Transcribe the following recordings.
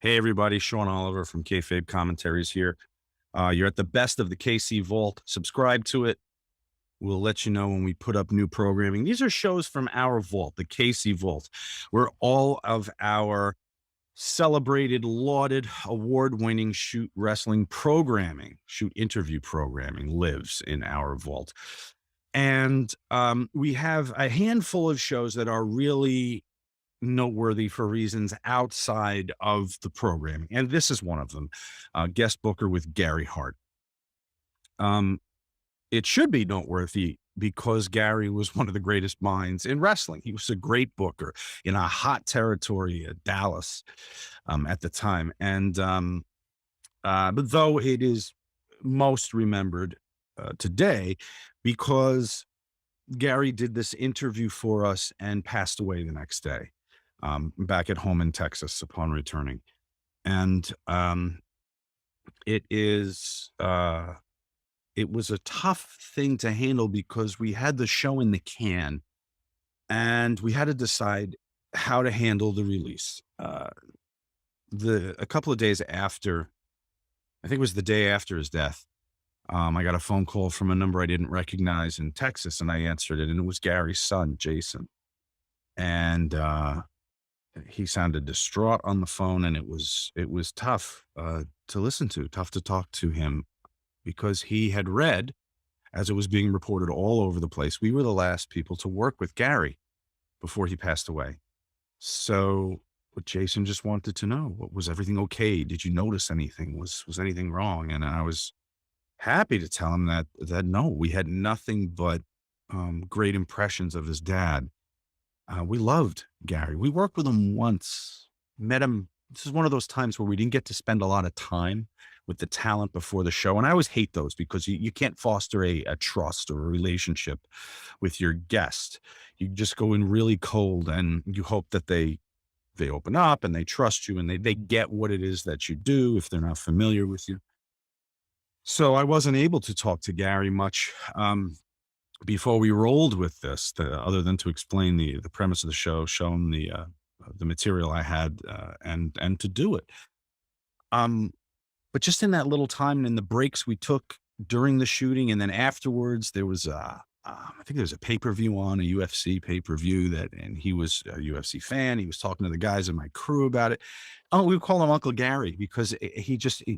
Hey everybody, Sean Oliver from Kayfabe Commentaries here. You're at the best of the KC Vault. Subscribe to it. We'll let you know when we put up new programming. These are shows from our vault, the KC Vault, where all of our celebrated, lauded, award-winning shoot wrestling programming, shoot interview programming lives in our vault. And we have a handful of shows that are really noteworthy for reasons outside of the programming, and this is one of them. Guest booker with Gary Hart. Um, it should be noteworthy because Gary was one of the greatest minds in wrestling. He was a great booker in a hot territory, Dallas, at the time. But though it is most remembered today because Gary did this interview for us and passed away the next day, back at home in Texas upon returning. And it is, it was a tough thing to handle because we had the show in the can and we had to decide how to handle the release. A couple of days after, I think it was the day after his death, I got a phone call from a number I didn't recognize in Texas, and I answered it, and it was Gary's son, Jason. And he sounded distraught on the phone, and it was tough to listen to, tough to talk to him because he had read, as it was being reported all over the place, we were the last people to work with Gary before he passed away. So Jason just wanted to know, was everything okay? Did you notice anything? Was anything wrong? And I was happy to tell him that no, we had nothing but great impressions of his dad. We loved Gary. We worked with him once, met him. This is one of those times where we didn't get to spend a lot of time with the talent before the show. And I always hate those because you can't foster a trust or a relationship with your guest. You just go in really cold and you hope that they open up and they trust you and they get what it is that you do if they're not familiar with you. So I wasn't able to talk to Gary much before we rolled with this, other than to explain the premise of the show, show him the material I had, and to do it. Um, but just in that little time and in the breaks we took during the shooting, and then afterwards, there was I think there was a pay per view on a UFC pay per view and he was a UFC fan. He was talking to the guys in my crew about it. Oh, we would call him Uncle Gary because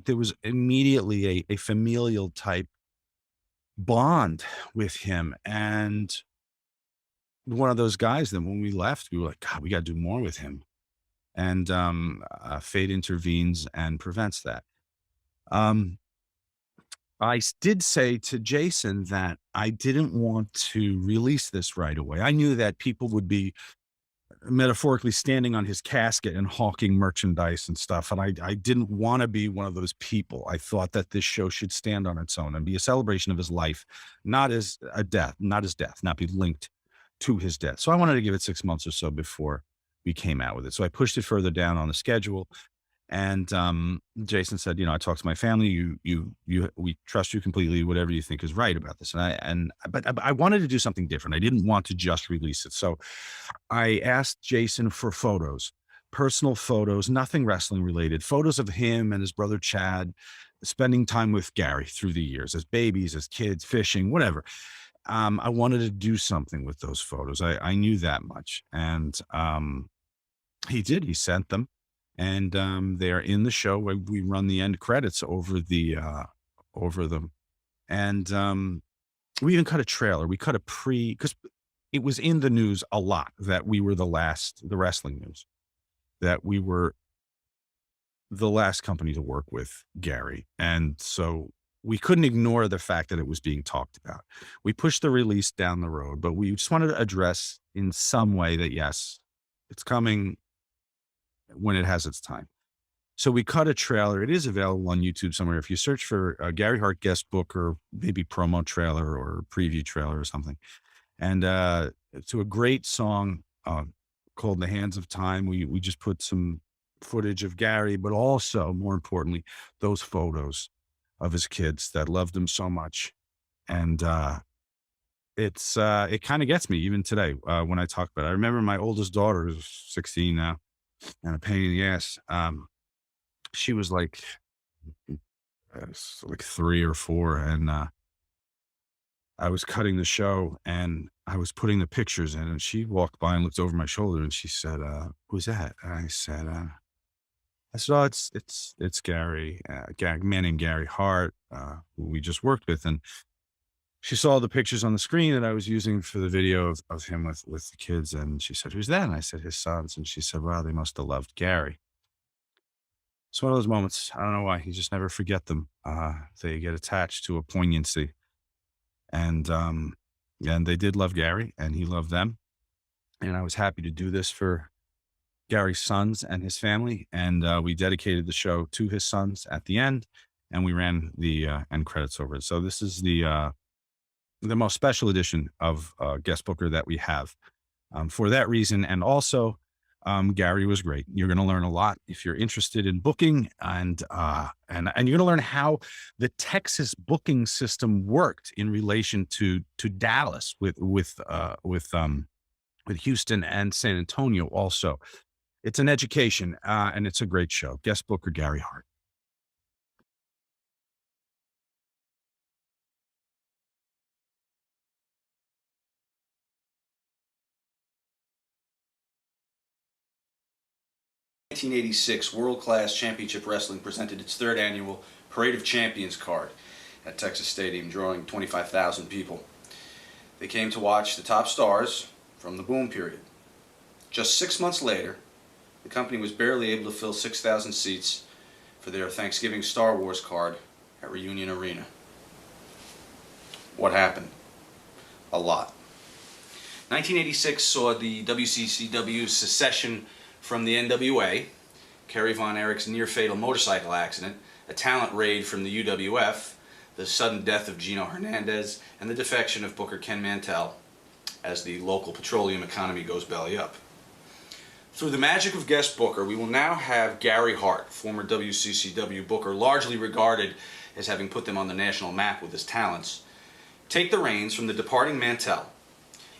there was immediately a familial type bond with him. And one of those guys that when we left, we were like, God, we got to do more with him. And fate intervenes and prevents that. Um, did say to Jason that I didn't want to release this right away. I knew that people would be metaphorically standing on his casket and hawking merchandise and stuff. And I didn't want to be one of those people. I thought that this show should stand on its own and be a celebration of his life, not as a death, not his death, not be linked to his death. So I wanted to give it 6 months or so before we came out with it. So I pushed it further down on the schedule. And Jason said, I talked to my family. We trust you completely. Whatever you think is right about this. But I wanted to do something different. I didn't want to just release it. So I asked Jason for photos, personal photos, nothing wrestling related, photos of him and his brother Chad spending time with Gary through the years as babies, as kids, fishing, whatever. I wanted to do something with those photos. I knew that much, and he did. He sent them. And they are in the show where we run the end credits over them. And we even cut a trailer. We cut because it was in the news a lot that we were the wrestling news, that we were the last company to work with Gary. And so we couldn't ignore the fact that it was being talked about. We pushed the release down the road, but we just wanted to address in some way that, yes, it's coming when it has its time. So we cut a trailer. It is available on YouTube somewhere. If you search for Gary Hart guest book or maybe promo trailer or preview trailer or something. And to a great song called "In the Hands of Time," we just put some footage of Gary, but also more importantly, those photos of his kids that loved him so much. And it kind of gets me even today when I talk about it. I remember my oldest daughter is 16 now and a pain in the ass. She was like 3 or 4, and I was cutting the show, and I was putting the pictures in, and she walked by and looked over my shoulder, and she said, "Who's that?" And I said, "Oh, it's Gary, a man named Gary Hart, who we just worked with." And she saw the pictures on the screen that I was using for the video of him with the kids, and she said, "Who's that?" And I said, "His sons." And she said, "Wow, they must have loved Gary." It's one of those moments. I don't know why. You just never forget them. They get attached to a poignancy, and they did love Gary, and he loved them. And I was happy to do this for Gary's sons and his family, and we dedicated the show to his sons at the end, and we ran the end credits over it. So this is the most special edition of guest booker that we have, for that reason. And also, Gary was great. You're going to learn a lot if you're interested in booking, and you're going to learn how the Texas booking system worked in relation to Dallas with Houston and San Antonio also. It's an education, and it's a great show. Guest booker Gary Hart. '86 World Class Championship Wrestling presented its third annual Parade of Champions card at Texas Stadium, drawing 25,000 people. They came to watch the top stars from the boom period. Just 6 months later, the company was barely able to fill 6,000 seats for their Thanksgiving Star Wars card at Reunion Arena. What happened? A lot. 1986 saw the WCCW secession from the NWA, Kerry Von Erich's near-fatal motorcycle accident, a talent raid from the UWF, the sudden death of Gino Hernandez, and the defection of Booker Ken Mantell as the local petroleum economy goes belly up. Through the magic of guest booker, we will now have Gary Hart, former WCCW booker, largely regarded as having put them on the national map with his talents, take the reins from the departing Mantell.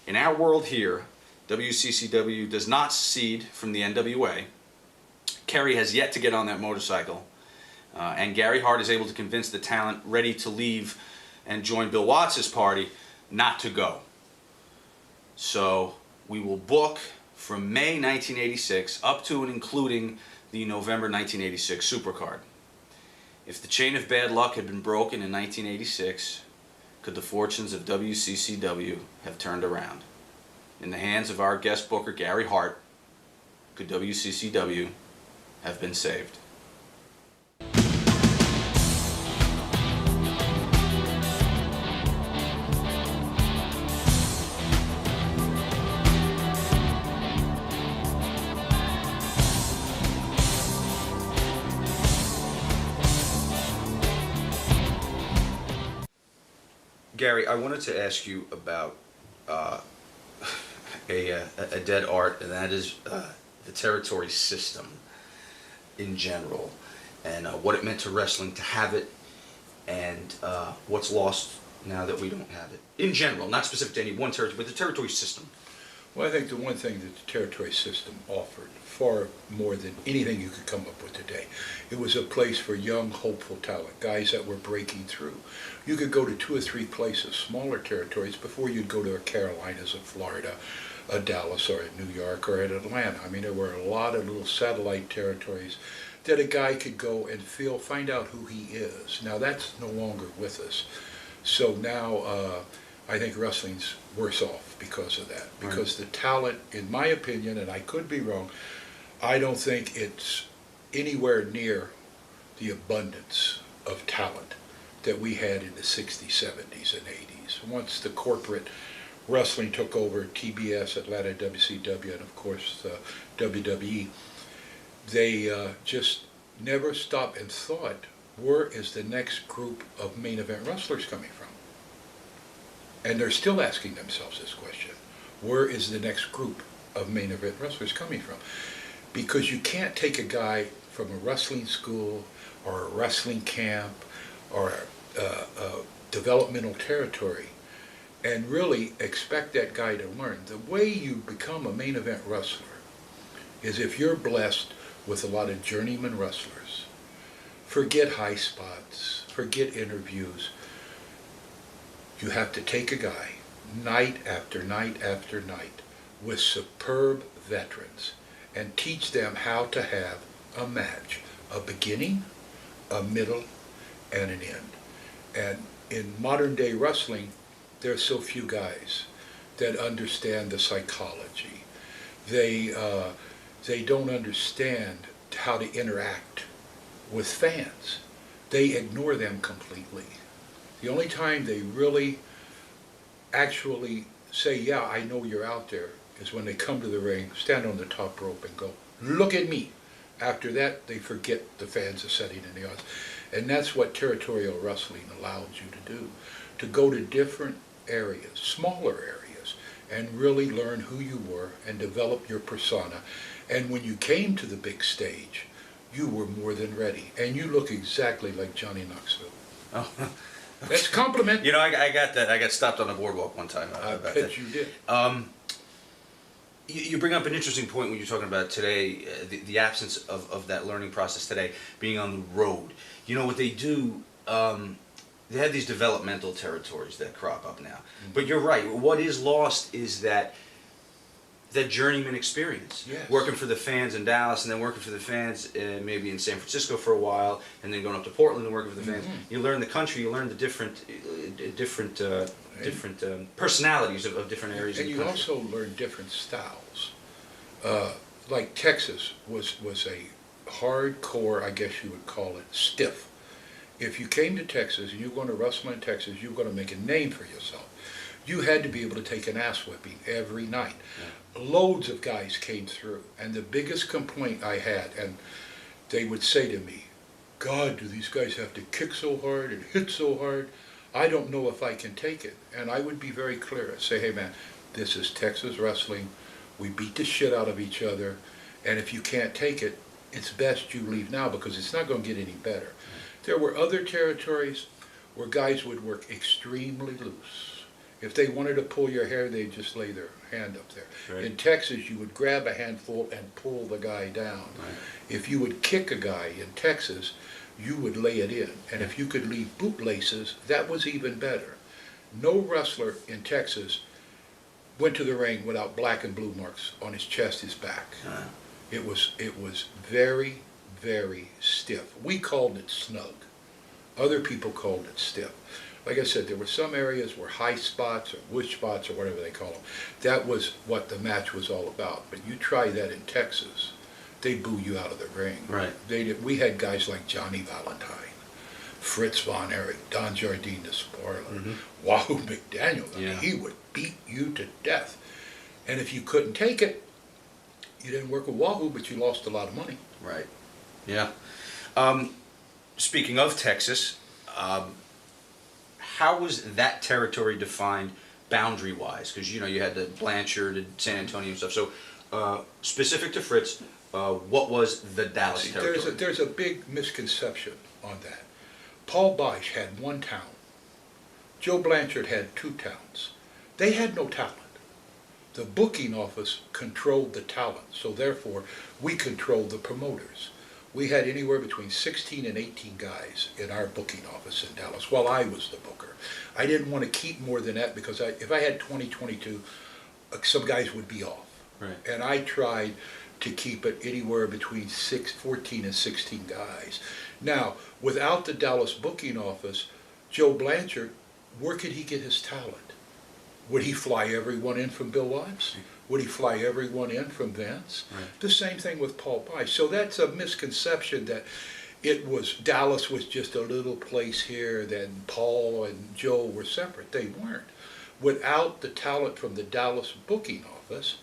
In our world here, WCCW does not secede from the NWA. Kerry has yet to get on that motorcycle, and Gary Hart is able to convince the talent ready to leave and join Bill Watts' party not to go. So we will book from May 1986 up to and including the November 1986 Supercard. If the chain of bad luck had been broken in 1986, could the fortunes of WCCW have turned around? In the hands of our guest booker, Gary Hart, could WCCW have been saved? Gary, I wanted to ask you about a dead art, and that is the territory system in general, and what it meant to wrestling to have it, and what's lost now that we don't have it. In general, not specific to any one territory, but the territory system. Well, I think the one thing that the territory system offered, far more than anything you could come up with today, it was a place for young, hopeful talent, guys that were breaking through. You could go to 2 or 3 places, smaller territories, before you'd go to the Carolinas or Florida, Dallas or New York or at Atlanta. I mean, there were a lot of little satellite territories that a guy could go and find out who he is. Now that's no longer with us. So now I think wrestling's worse off because of that. Because the talent, in my opinion, and I could be wrong, I don't think it's anywhere near the abundance of talent that we had in the 60s, 70s, and 80s. Once the corporate wrestling took over, TBS, Atlanta, WCW, and of course WWE, they just never stopped and thought, where is the next group of main event wrestlers coming from? And they're still asking themselves this question. Where is the next group of main event wrestlers coming from? Because you can't take a guy from a wrestling school or a wrestling camp or a developmental territory and really expect that guy to learn. The way you become a main event wrestler is if you're blessed with a lot of journeyman wrestlers Forget high spots, forget interviews. You have to take a guy night after night after night with superb veterans and teach them how to have a match, a beginning, a middle, and an end. And in modern day wrestling, there are so few guys that understand the psychology. They don't understand how to interact with fans. They ignore them completely. The only time they really actually say, yeah, I know you're out there, is when they come to the ring, stand on the top rope and go, look at me. After that, they forget the fans are sitting in the audience. And that's what territorial wrestling allows you to do, to go to different areas, smaller areas, and really learn who you were and develop your persona. And when you came to the big stage, you were more than ready. And you look exactly like Johnny Knoxville. Oh. That's a compliment. You know, I got that. I got stopped on the boardwalk one time. I about bet that. you did. You bring up an interesting point when you're talking about today, the absence of that learning process today, being on the road. You know what they do, they have these developmental territories that crop up now. Mm-hmm. But you're right, what is lost is that journeyman experience. Yes. Working for the fans in Dallas and then working for the fans maybe in San Francisco for a while and then going up to Portland and working for the fans. Mm-hmm. You learn the country, you learn the different personalities of different areas And of the you country. also learn different styles. Like Texas was a hardcore, I guess you would call it, stiff. If you came to Texas and you were going to wrestle in Texas, you were going to make a name for yourself. You had to be able to take an ass whipping every night. Yeah. Loads of guys came through, and the biggest complaint I had, and they would say to me, God, do these guys have to kick so hard and hit so hard? I don't know if I can take it. And I would be very clear. I'd say, hey man, this is Texas wrestling. We beat the shit out of each other. And if you can't take it, it's best you leave now because it's not going to get any better. There were other territories where guys would work extremely loose. If they wanted to pull your hair, they'd just lay their hand up there. Right. In Texas, you would grab a handful and pull the guy down. Right. If you would kick a guy in Texas, you would lay it in. And if you could leave bootlaces, that was even better. No wrestler in Texas went to the ring without black and blue marks on his chest, his back. It was very, very stiff. We called it snug. Other people called it stiff. Like I said, there were some areas where high spots or wood spots or whatever they call them. That was what the match was all about. But you try that in Texas, they boo you out of the ring. Right. We had guys like Johnny Valentine, Fritz von Erich, Don Jardine the spoiler, Wahoo McDaniel. I mean, he would beat you to death. And if you couldn't take it, you didn't work with Wahoo, but you lost a lot of money. Right. Yeah. Speaking of Texas, how was that territory defined boundary-wise? Because, you know, you had the Blanchard and San Antonio and stuff. So, specific to Fritz, what was the Dallas territory? There's a big misconception on that. Paul Boesch had one town. Joe Blanchard had two towns. They had no talent. The booking office controlled the talent, so therefore we controlled the promoters. We had anywhere between 16 and 18 guys in our booking office in Dallas while I was the booker. I didn't want to keep more than that because if I had 20, 22, some guys would be off. Right. And I tried to keep it anywhere between 14 and 16 guys. Now, without the Dallas booking office, Joe Blanchard, where could he get his talent? Would he fly everyone in from Bill Watts? Would he fly everyone in from Vince? Right. The same thing with Paul Boesch. So that's a misconception that Dallas was just a little place here, then Paul and Joe were separate. They weren't. Without the talent from the Dallas booking office,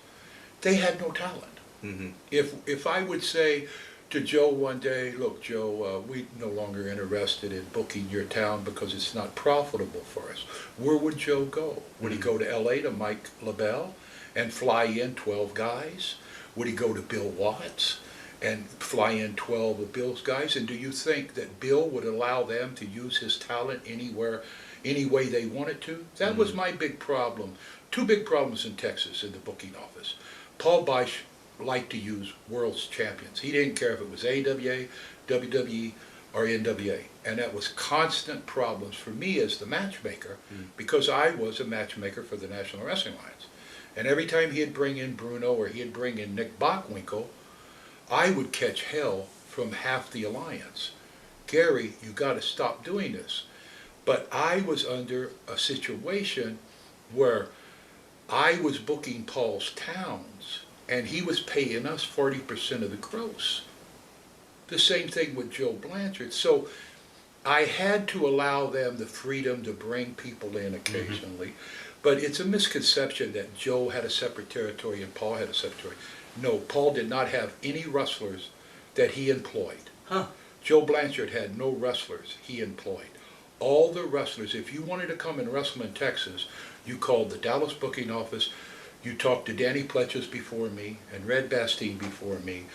they had no talent. Mm-hmm. If I would say to Joe one day, look, Joe, we're no longer interested in booking your town because it's not profitable for us, where would Joe go? Would he go to L.A. to Mike LaBelle and fly in 12 guys? Would he go to Bill Watts and fly in 12 of Bill's guys? And do you think that Bill would allow them to use his talent anywhere, any way they wanted to? That was my big problem. Two big problems in Texas in the booking office. Paul Boesch liked to use world's champions. He didn't care if it was AWA, WWE, or NWA. And that was constant problems for me as the matchmaker, because I was a matchmaker for the National Wrestling Alliance. And every time he'd bring in Bruno or he'd bring in Nick Bockwinkel, I would catch hell from half the alliance. Gary, you got to stop doing this. But I was under a situation where I was booking Paul's towns, and he was paying us 40% of the gross. The same thing with Joe Blanchard. So I had to allow them the freedom to bring people in occasionally. But it's a misconception that Joe had a separate territory and Paul had a separate territory. No, Paul did not have any wrestlers that he employed. Joe Blanchard had no wrestlers he employed. All the wrestlers, if you wanted to come and wrestle in Texas, you called the Dallas booking office. You talked to Danny Pletches before me and Red Bastine before me.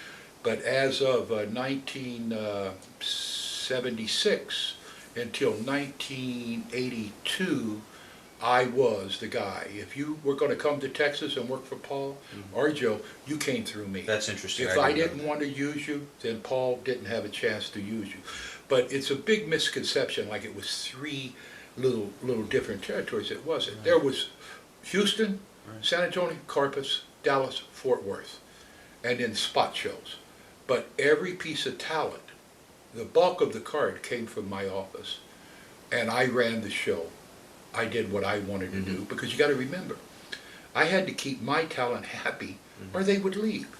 But as of 1976 until 1982, I was the guy. If you were going to come to Texas and work for Paul or Joe, you came through me. That's interesting. If I didn't want to use you, then Paul didn't have a chance to use you. But it's a big misconception, like it was three little different territories. It wasn't. Right. There was Houston, right, San Antonio, Corpus, Dallas, Fort Worth, and then spot shows. But every piece of talent, the bulk of the card came from my office, and I ran the show. I did what I wanted to do, because you got to remember, I had to keep my talent happy or they would leave.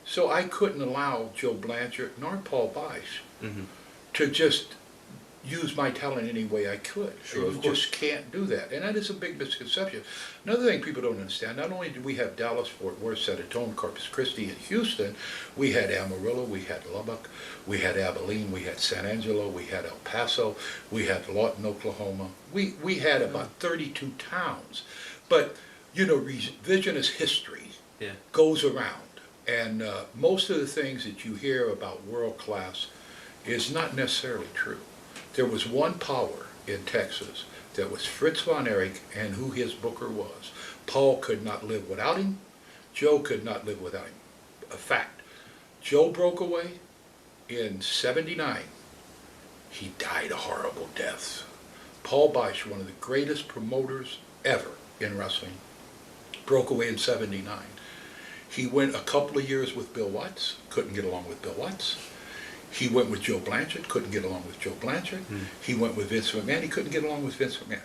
So I couldn't allow Joe Blanchard nor Paul Beisch to just use my talent any way I could. Sure, you just can't do that. And that is a big misconception. Another thing people don't understand, not only did we have Dallas, Fort Worth, San Antonio, Corpus Christi, and Houston, we had Amarillo, we had Lubbock, we had Abilene, we had San Angelo, we had El Paso, we had Lawton, Oklahoma. We had about 32 towns. But, you know, revisionist history goes around. And most of the things that you hear about world class is not necessarily true. There was one power in Texas that was Fritz von Erich and who his booker was. Paul could not live without him. Joe could not live without him. A fact. Joe broke away in '79. He died a horrible death. Paul Beisch, one of the greatest promoters ever in wrestling, broke away in '79. He went a couple of years with Bill Watts, couldn't get along with Bill Watts. He went with Joe Blanchard, couldn't get along with Joe Blanchard. He went with Vince McMahon, he couldn't get along with Vince McMahon.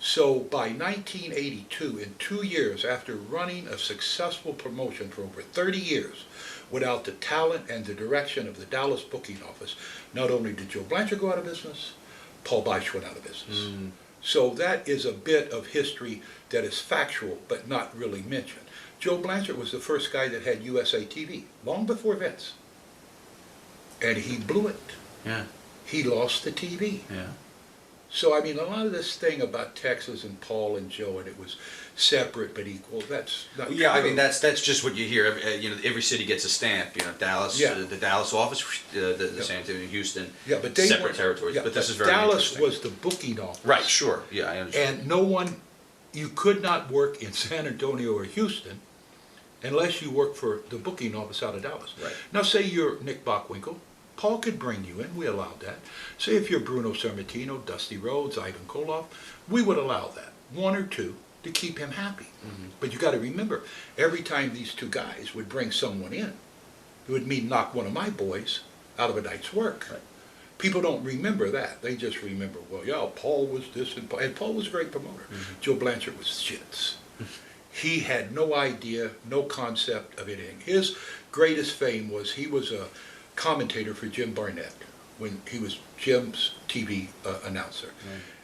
So by 1982, in 2 years after running a successful promotion for over 30 years, without the talent and the direction of the Dallas booking office, not only did Joe Blanchard go out of business, Paul Beisch went out of business. So that is a bit of history that is factual, but not really mentioned. Joe Blanchard was the first guy that had USA TV, long before Vince. And he blew it. Yeah. He lost the TV. Yeah. So, I mean, a lot of this thing about Texas and Paul and Joe, and it was separate but equal, that's not true. I mean, that's just what you hear. You know, every city gets a stamp. You know, Dallas, the Dallas office, the San Antonio, Houston, but they separate territories. But this is very Dallas interesting. was the booking office. Right, sure. Yeah, I understand. And no one, you could not work in San Antonio or Houston unless you worked for the booking office out of Dallas. Right. Now, say you're Nick Bockwinkel. Paul could bring you in, we allowed that. Say if you're Bruno Sammartino, Dusty Rhodes, Ivan Koloff, we would allow that, one or two, to keep him happy. But you got to remember, every time these two guys would bring someone in, it would mean knock one of my boys out of a night's work. Right. People don't remember that. They just remember, well, yeah, Paul was this, and Paul was a great promoter. Joe Blanchard was shits. He had no idea, no concept of anything. His greatest fame was he was a commentator for Jim Barnett when he was Jim's TV announcer.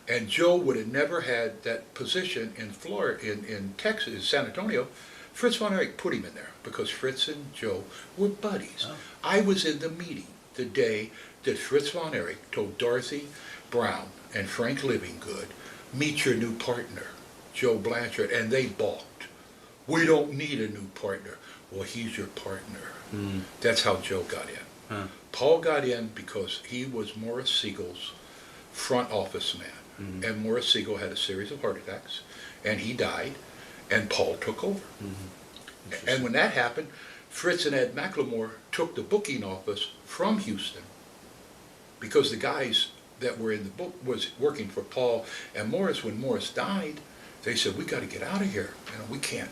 And Joe would have never had that position in Florida, in Texas, in San Antonio. Fritz von Erich put him in there because Fritz and Joe were buddies. I was in the meeting the day that Fritz von Erich told Dorothy Brown and Frank Livingood, meet your new partner, Joe Blanchard, and they balked. We don't need a new partner. Well, he's your partner. That's how Joe got in. Paul got in because he was Morris Siegel's front office man. And Morris Siegel had a series of heart attacks, and he died, and Paul took over. And when that happened, Fritz and Ed McLemore took the booking office from Houston because the guys that were in the book was working for Paul and Morris. When Morris died, they said, we got to get out of here. We can't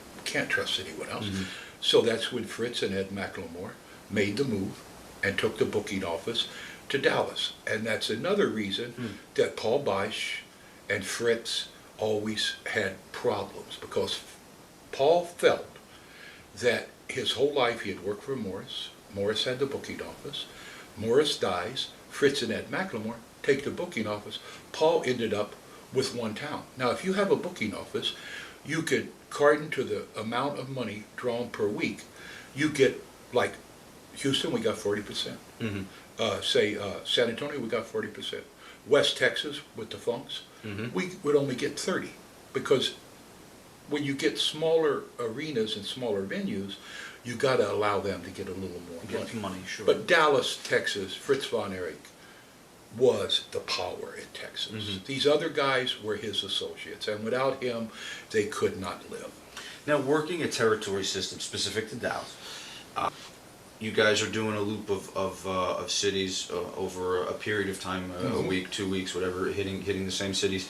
trust anyone else. Mm-hmm. So that's when Fritz and Ed McLemore made the move and took the booking office to Dallas. And that's another reason that Paul Boesch and Fritz always had problems, because Paul felt that his whole life he had worked for Morris. Morris had the booking office. Morris dies. Fritz and Ed McLemore take the booking office. Paul ended up with one town. Now, if you have a booking office, you could, according to the amount of money drawn per week, you get, like Houston, we got 40%. San Antonio, we got 40%. West Texas with the Funks, we would only get 30, because when you get smaller arenas and smaller venues, you got to allow them to get a little more Get money, sure. But Dallas, Texas, Fritz von Erich was the power in Texas. These other guys were his associates, and without him, they could not live. Now, working a territory system specific to Dallas, you guys are doing a loop of cities over a period of time, a week, 2 weeks, whatever, hitting the same cities.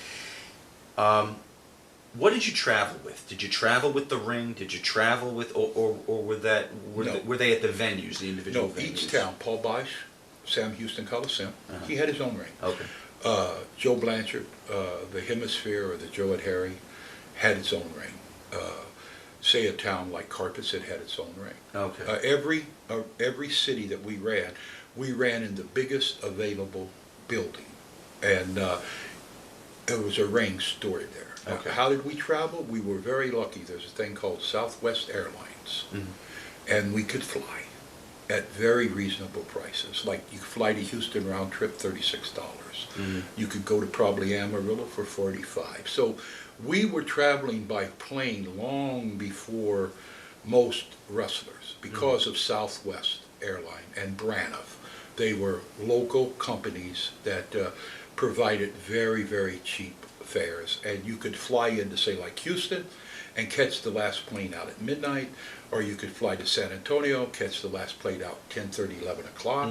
What did you travel with? Did you travel with the ring? Did you travel with, or were they at the venues, the individual venues? Each town, Paul Boesch, Sam Houston Coliseum, he had his own ring. Okay. Joe Blanchard, the Hemisphere, or the Joe at Harry, had its own ring. Say a town like Carpets, it had its own ring. Okay. Every city that we ran in the biggest available building, and there was a ring stored there. Okay. How did we travel? We were very lucky. There's a thing called Southwest Airlines, and we could fly at very reasonable prices. Like, you could fly to Houston round trip, $36. You could go to probably Amarillo for $45. So we were traveling by plane long before most wrestlers, because of Southwest Airline and Braniff. They were local companies that provided very, very cheap fares, and you could fly into, say, like Houston and catch the last plane out at midnight, or you could fly to San Antonio, catch the last plane out 10:30, 11 o'clock.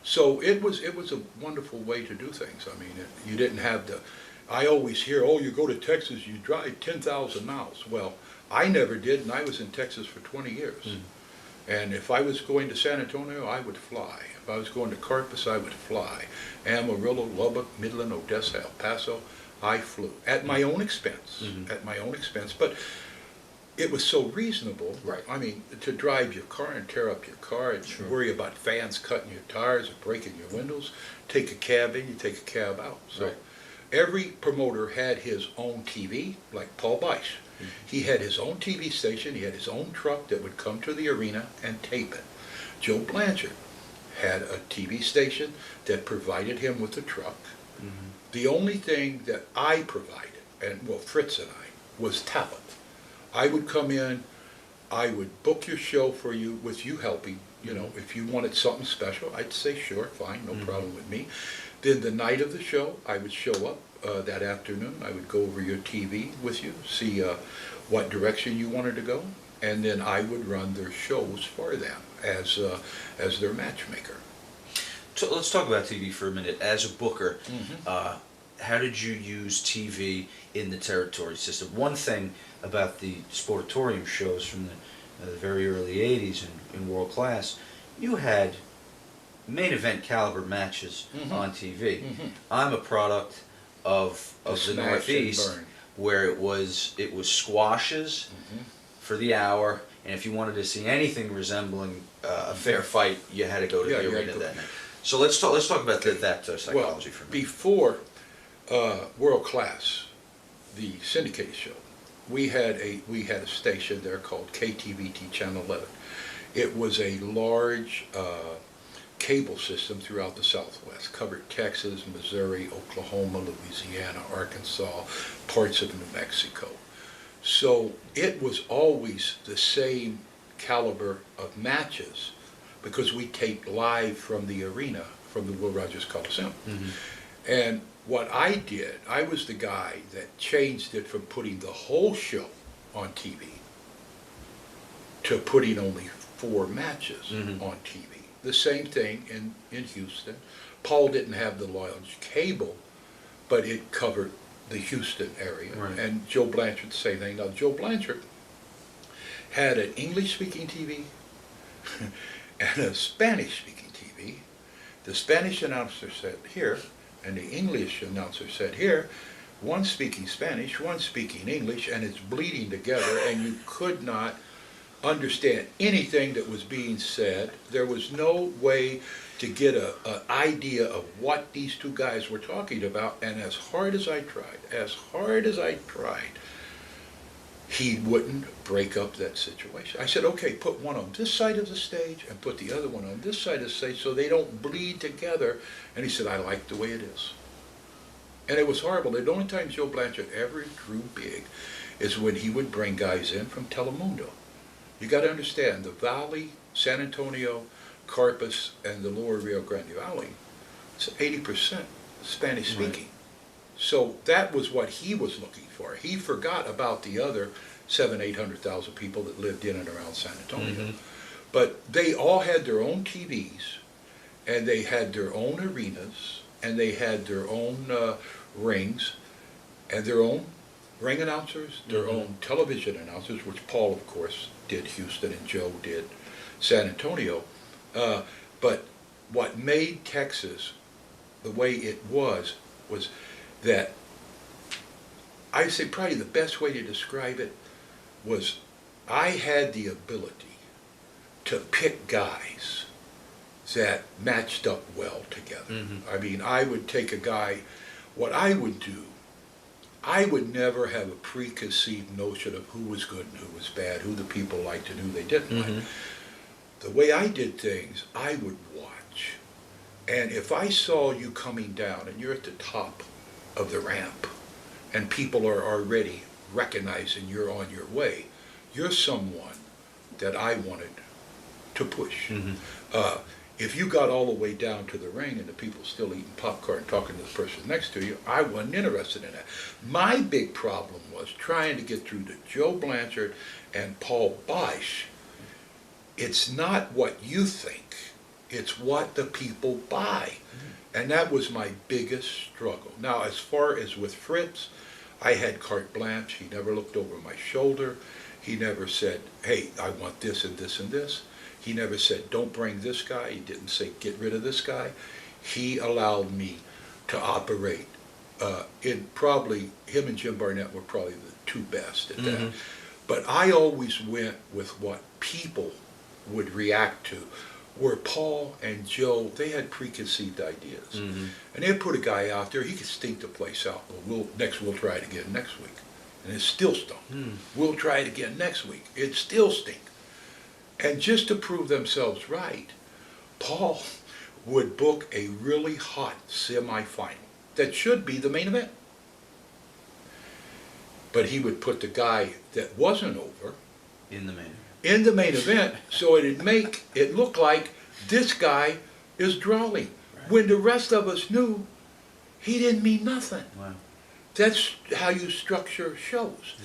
So it was a wonderful way to do things. I mean, you didn't have the, I always hear, oh, you go to Texas, you drive 10,000 miles. Well, I never did, and I was in Texas for 20 years. And if I was going to San Antonio, I would fly. If I was going to Carpus, I would fly. Amarillo, Lubbock, Midland, Odessa, El Paso, I flew at my own expense, but it was so reasonable. Right. I mean, to drive your car and tear up your car and worry about fans cutting your tires or breaking your windows, take a cab in, you take a cab out. So every promoter had his own TV, like Paul Boesch. He had his own TV station, he had his own truck that would come to the arena and tape it. Joe Blanchard had a TV station that provided him with a truck. The only thing that I provided, and well, Fritz and I, was talent. I would come in, I would book your show for you, with you helping. You know, if you wanted something special, I'd say, sure, fine, no problem with me. Then the night of the show, I would show up that afternoon. I would go over your TV with you, see what direction you wanted to go, and then I would run their shows for them as their matchmaker. So let's talk about TV for a minute. As a booker, how did you use TV in the territory system? One thing about the Sportatorium shows from the very early 80s in world class, you had main event caliber matches on TV. I'm a product of the Northeast, where it was squashes for the hour, and if you wanted to see anything resembling a fair fight, you had to go to the arena that night. So let's talk about that psychology for a minute. Before World Class, the syndicated show, we had a station there called KTVT Channel 11. It was a large cable system throughout the Southwest, covered Texas, Missouri, Oklahoma, Louisiana, Arkansas, parts of New Mexico. So it was always the same caliber of matches, because we taped live from the arena, from the Will Rogers Coliseum. And what I did, I was the guy that changed it from putting the whole show on TV to putting only 4 matches on TV. The same thing in Houston, Paul didn't have the large cable, but it covered the Houston area. Right. And Joe Blanchard, the same thing. Now, Joe Blanchard had an English-speaking TV and a Spanish-speaking TV. The Spanish announcer said here, and the English announcer said here. One speaking Spanish, one speaking English, and it's bleeding together, and you could not understand anything that was being said. There was no way to get an idea of what these two guys were talking about, and as hard as I tried, he wouldn't break up that situation. I said, okay, put one on this side of the stage and put the other one on this side of the stage so they don't bleed together. And he said, I like the way it is. And it was horrible. The only time Joe Blanchard ever drew big is when he would bring guys in from Telemundo. You got to understand, the Valley, San Antonio, Corpus, and the lower Rio Grande Valley, it's 80% Spanish speaking. Right. So that was what he was looking for. He forgot about the other 800,000 people that lived in and around San Antonio. Mm-hmm. But they all had their own TVs, and they had their own arenas, and they had their own rings, and their own ring announcers, their own television announcers, which Paul, of course, did Houston, and Joe did San Antonio. But what made Texas the way it was that, I'd say probably the best way to describe it was I had the ability to pick guys that matched up well together. Mm-hmm. I mean, I would take a guy, what I would do, I would never have a preconceived notion of who was good and who was bad, who the people liked and who they didn't like. The way I did things, I would watch. And if I saw you coming down and you're at the top of the ramp and people are already recognizing you're on your way, you're someone that I wanted to push. If you got all the way down to the ring and the people still eating popcorn talking to the person next to you, I wasn't interested in that. My big problem was trying to get through to Joe Blanchard and Paul Bosch. It's not what you think, it's what the people buy. And that was my biggest struggle. Now, as far as with Fritz, I had carte blanche. He never looked over my shoulder. He never said, hey, I want this and this and this. He never said, don't bring this guy. He didn't say, get rid of this guy. He allowed me to operate. Him and Jim Barnett were probably the two best at that. But I always went with what people would react to. Where Paul and Joe, they had preconceived ideas. And they'd put a guy out there, he could stink the place out. Well, we'll try it again next week. And it still stunk. We'll try it again next week. It still stink. And just to prove themselves right, Paul would book a really hot semifinal that should be the main event. But he would put the guy that wasn't over in the main event. In the main event, so it'd make it look like this guy is drawing, when the rest of us knew he didn't mean nothing. Wow. That's how you structure shows.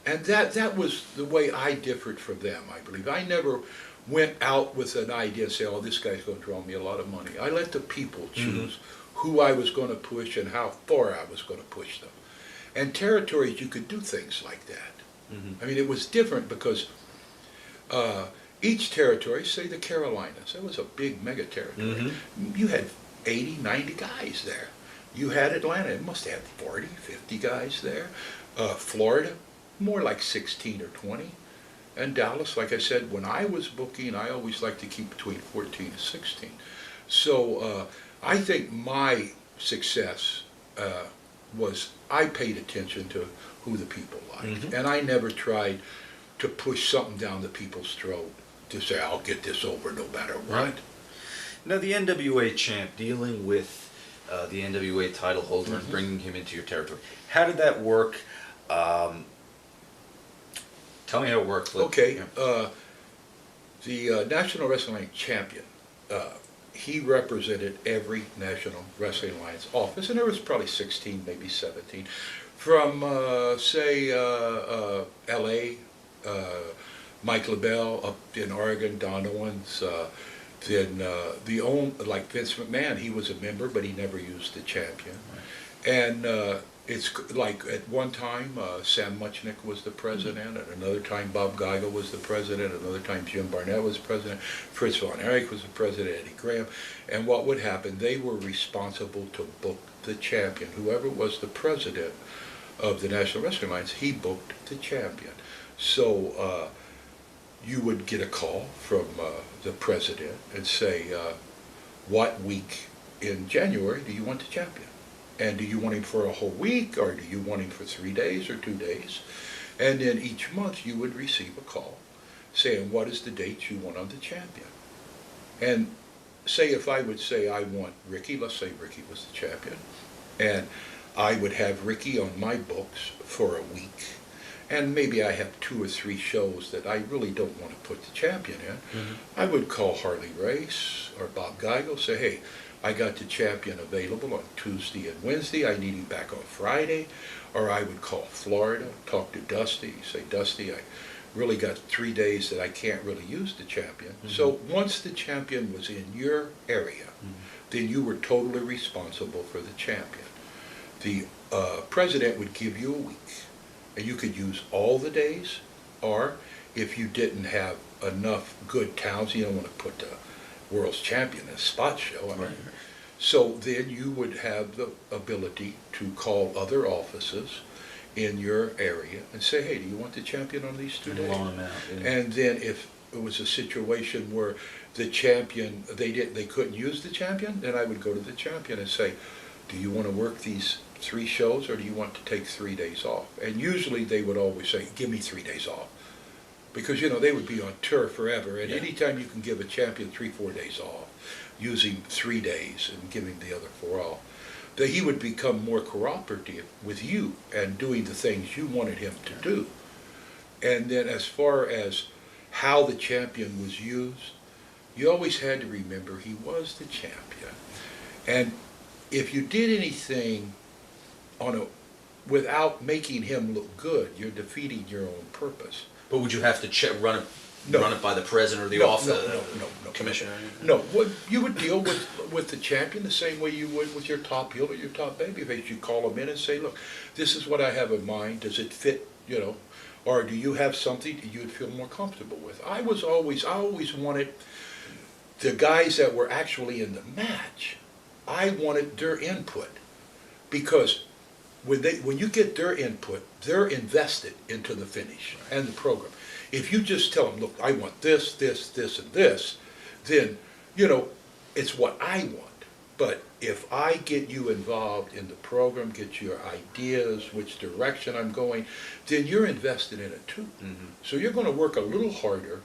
And that was the way I differed from them, I believe. I never went out with an idea and say, oh, this guy's going to draw me a lot of money. I let the people choose who I was going to push and how far I was going to push them. And territories, you could do things like that. I mean, it was different because each territory, say the Carolinas, that was a big mega territory. You had 80, 90 guys there. You had Atlanta, it must have 40, 50 guys there. Florida, more like 16 or 20. And Dallas, like I said, when I was booking, I always liked to keep between 14 and 16. So I think my success was I paid attention to who the people liked. And I never tried to push something down the people's throat to say, I'll get this over no matter what. Right. Now, the NWA champ, dealing with the NWA title holder and bringing him into your territory, how did that work? Tell me how it worked. Okay, the National Wrestling Alliance champion, he represented every National Wrestling Alliance office, and there was probably 16, maybe 17, from, say, L.A., Mike LaBelle up in Oregon, Don Owens, Then like Vince McMahon, he was a member, but he never used the champion. And it's like at one time Sam Muchnick was the president, and another time Bob Geigel was the president, another time Jim Barnett was president, Fritz von Erich was the president, Eddie Graham. And what would happen, they were responsible to book the champion. Whoever was the president of the National Wrestling Alliance, he booked the champion. So you would get a call from the president and say, what week in January do you want the champion? And do you want him for a whole week, or do you want him for 3 days or 2 days? And then each month you would receive a call saying, what is the date you want on the champion? And say if I would say I want Ricky, let's say Ricky was the champion, and I would have Ricky on my books for a week, and maybe I have 2 or 3 shows that I really don't want to put the champion in, I would call Harley Race or Bob Geigel, say, hey, I got the champion available on Tuesday and Wednesday, I need him back on Friday. Or I would call Florida, talk to Dusty, say, Dusty, I really got 3 days that I can't really use the champion. So once the champion was in your area, then you were totally responsible for the champion. The president would give you a week, and you could use all the days, or if you didn't have enough good towns, you don't want to put the world's champion in a spot show. I mean, so then you would have the ability to call other offices in your area and say, hey, do you want the champion on these 2 days? Loan them out, yeah. And then if it was a situation where the champion, they couldn't use the champion, then I would go to the champion and say, do you want to work these 3 shows, or do you want to take 3 days off? And usually they would always say, give me 3 days off. Because, you know, they would be on tour forever, and anytime you can give a champion 3-4 days off, using 3 days and giving the other 4 off, that he would become more cooperative with you and doing the things you wanted him to do. And then as far as how the champion was used, you always had to remember he was the champion. And if you did anything without making him look good, you're defeating your own purpose. But would you have to run it by the president or the commissioner? No, you would deal with the champion the same way you would with your top heel or your top babyface. You call them in and say, look, this is what I have in mind. Does it fit, you know? Or do you have something that you'd feel more comfortable with? I always wanted the guys that were actually in the match, I wanted their input. Because when you get their input, they're invested into the finish and the program. If you just tell them, look, I want this, this, this, and this, then, you know, it's what I want. But if I get you involved in the program, get your ideas, which direction I'm going, then you're invested in it too. So you're going to work a little harder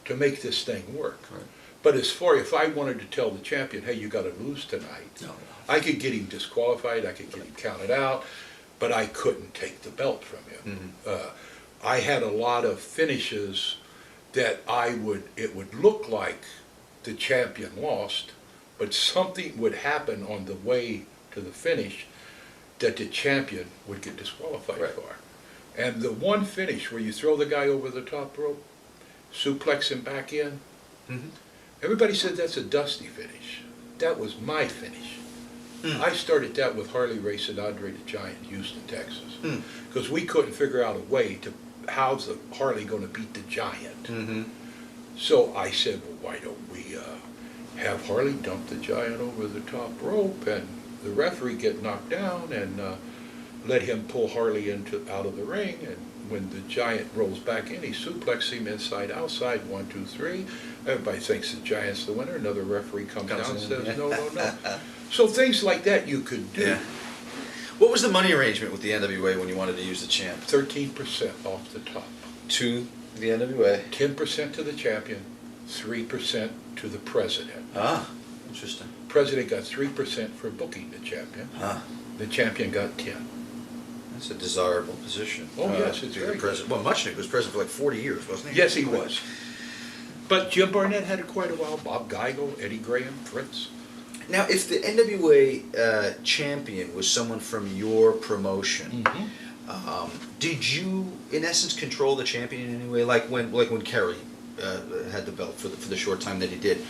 to make this thing work. Right. But as far if I wanted to tell the champion, hey, you got to lose tonight, I could get him disqualified, I could get him counted out, but I couldn't take the belt from him. I had a lot of finishes that it would look like the champion lost, but something would happen on the way to the finish that the champion would get disqualified for. And the one finish where you throw the guy over the top rope, suplex him back in, everybody said that's a Dusty finish. That was my finish. I started that with Harley Race and Andre the Giant in Houston, Texas, because we couldn't figure out a way to, how's the Harley going to beat the Giant? So I said, well, why don't we have Harley dump the Giant over the top rope and the referee get knocked down and let him pull Harley out of the ring, and when the Giant rolls back in, he suplexes him inside, outside, 1, 2, 3. Everybody thinks the Giant's the winner. Another referee comes down and says, no, no, no. So things like that you could do. What was the money arrangement with the NWA when you wanted to use the champ? 13% off the top. To the NWA? 10% to the champion, 3% to the president. Ah, interesting. President got 3% for booking the champion. The champion got 10. That's a desirable position. Oh, yes, it's very president. Well, Muchnick was president for like 40 years, wasn't he? Yes, he was. But Jim Barnett had it quite a while. Bob Geigel, Eddie Graham, Fritz. Now, if the NWA champion was someone from your promotion, did you, in essence, control the champion in any way? Like when Kerry had the belt for the short time that he did.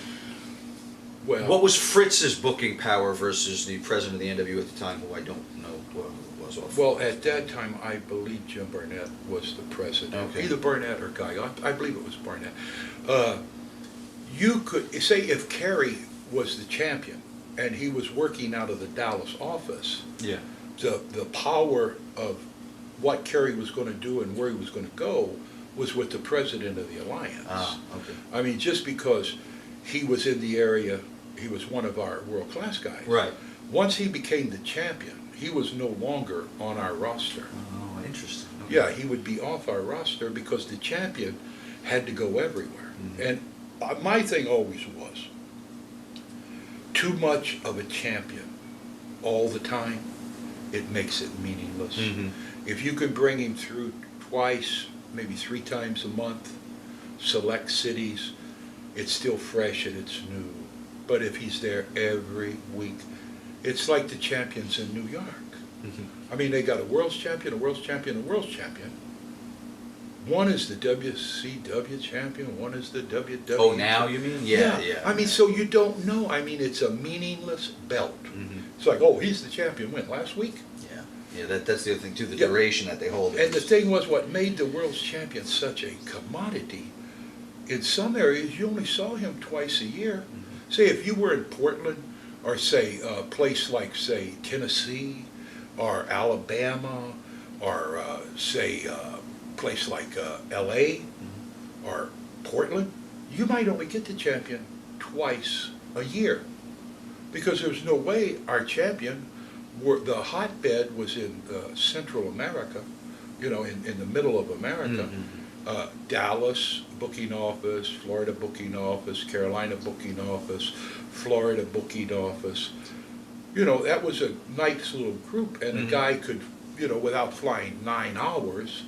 Well, What was Fritz's booking power versus the president of the NWA at the time, who I don't know who it was off? well, at that time, I believe Jim Barnett was the president. Okay. Either Barnett or Guy. I believe it was Barnett. You could say if Kerry was the champion and he was working out of the Dallas office, Yeah. the power of what Kerry was going to do and where he was going to go was with the president of the alliance. Ah, okay. I mean, just because he was in the area, he was one of our world-class guys. Right. Once he became the champion, he was no longer on our roster. Oh, interesting. Okay. Yeah, he would be off our roster because the champion had to go everywhere. Mhm. And my thing always was, too much of a champion all the time, it makes it meaningless. Mhm. If you can bring him through twice, maybe 3 times a month, select cities, it's still fresh and it's new. But if he's there every week, it's like the champions in New York. Mhm. I mean, they got a world's champion, a world's champion, a world's champion. One is the WCW champion, one is the WWE. Oh, now you mean? Yeah, yeah. I mean, so you don't know. I mean, it's a meaningless belt. Mhm. It's like, oh, he's the champion. When? Last week? Yeah. Yeah, that's the other thing too, the Yeah. duration that they hold. And the thing was, what made the world's champion such a commodity, in some areas, you only saw him twice a year. Mhm. Say, if you were in Portland, or say, a place like, say, Tennessee, or Alabama, or say, a place like LA, or Portland, you might only get the champion twice a year. Because there's no way our champion, the hotbed was in Central America, you know, in the middle of America. Mhm. Dallas booking office, Florida booking office, Carolina booking office, Florida booking office. You know, that was a nice little group, and Mhm. a guy could, you know, without flying 9 hours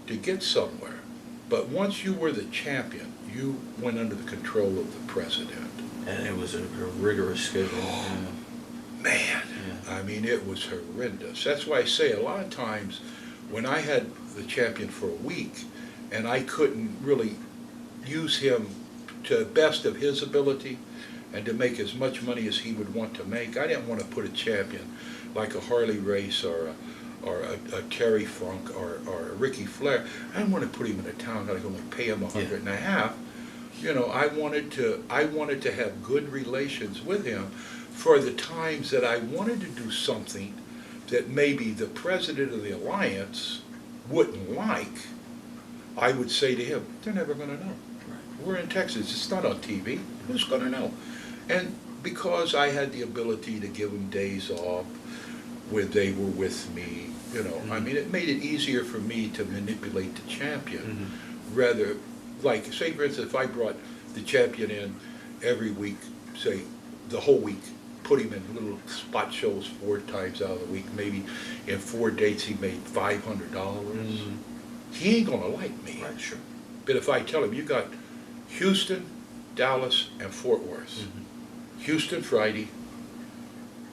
to get somewhere. But once you were the champion, you went under the control of the president. And it was a rigorous schedule. Yeah. Man, Yeah. I mean, it was horrendous. That's why I say a lot of times when I had the champion for a week and I couldn't really use him to the best of his ability and to make as much money as he would want to make, I didn't want to put a champion like a Harley Race or a Terry Funk or a Ricky Flair. I didn't want to put him in a town that I could only pay him $150. You know, I wanted to have good relations with him for the times that I wanted to do something that maybe the president of the alliance wouldn't like. I would say to him, they're never going to know. Right. We're in Texas. It's not on TV. Who's going to know? And because I had the ability to give them days off when they were with me, you know, I mean, it made it easier for me to manipulate the champion. Rather, like, say, for instance, if I brought the champion in every week, say, the whole week, put him in little spot shows 4 times out of the week, maybe in 4 dates he made $500. He ain't gonna like me. Right, sure. But if I tell him, you got Houston, Dallas, and Fort Worth. Houston Friday,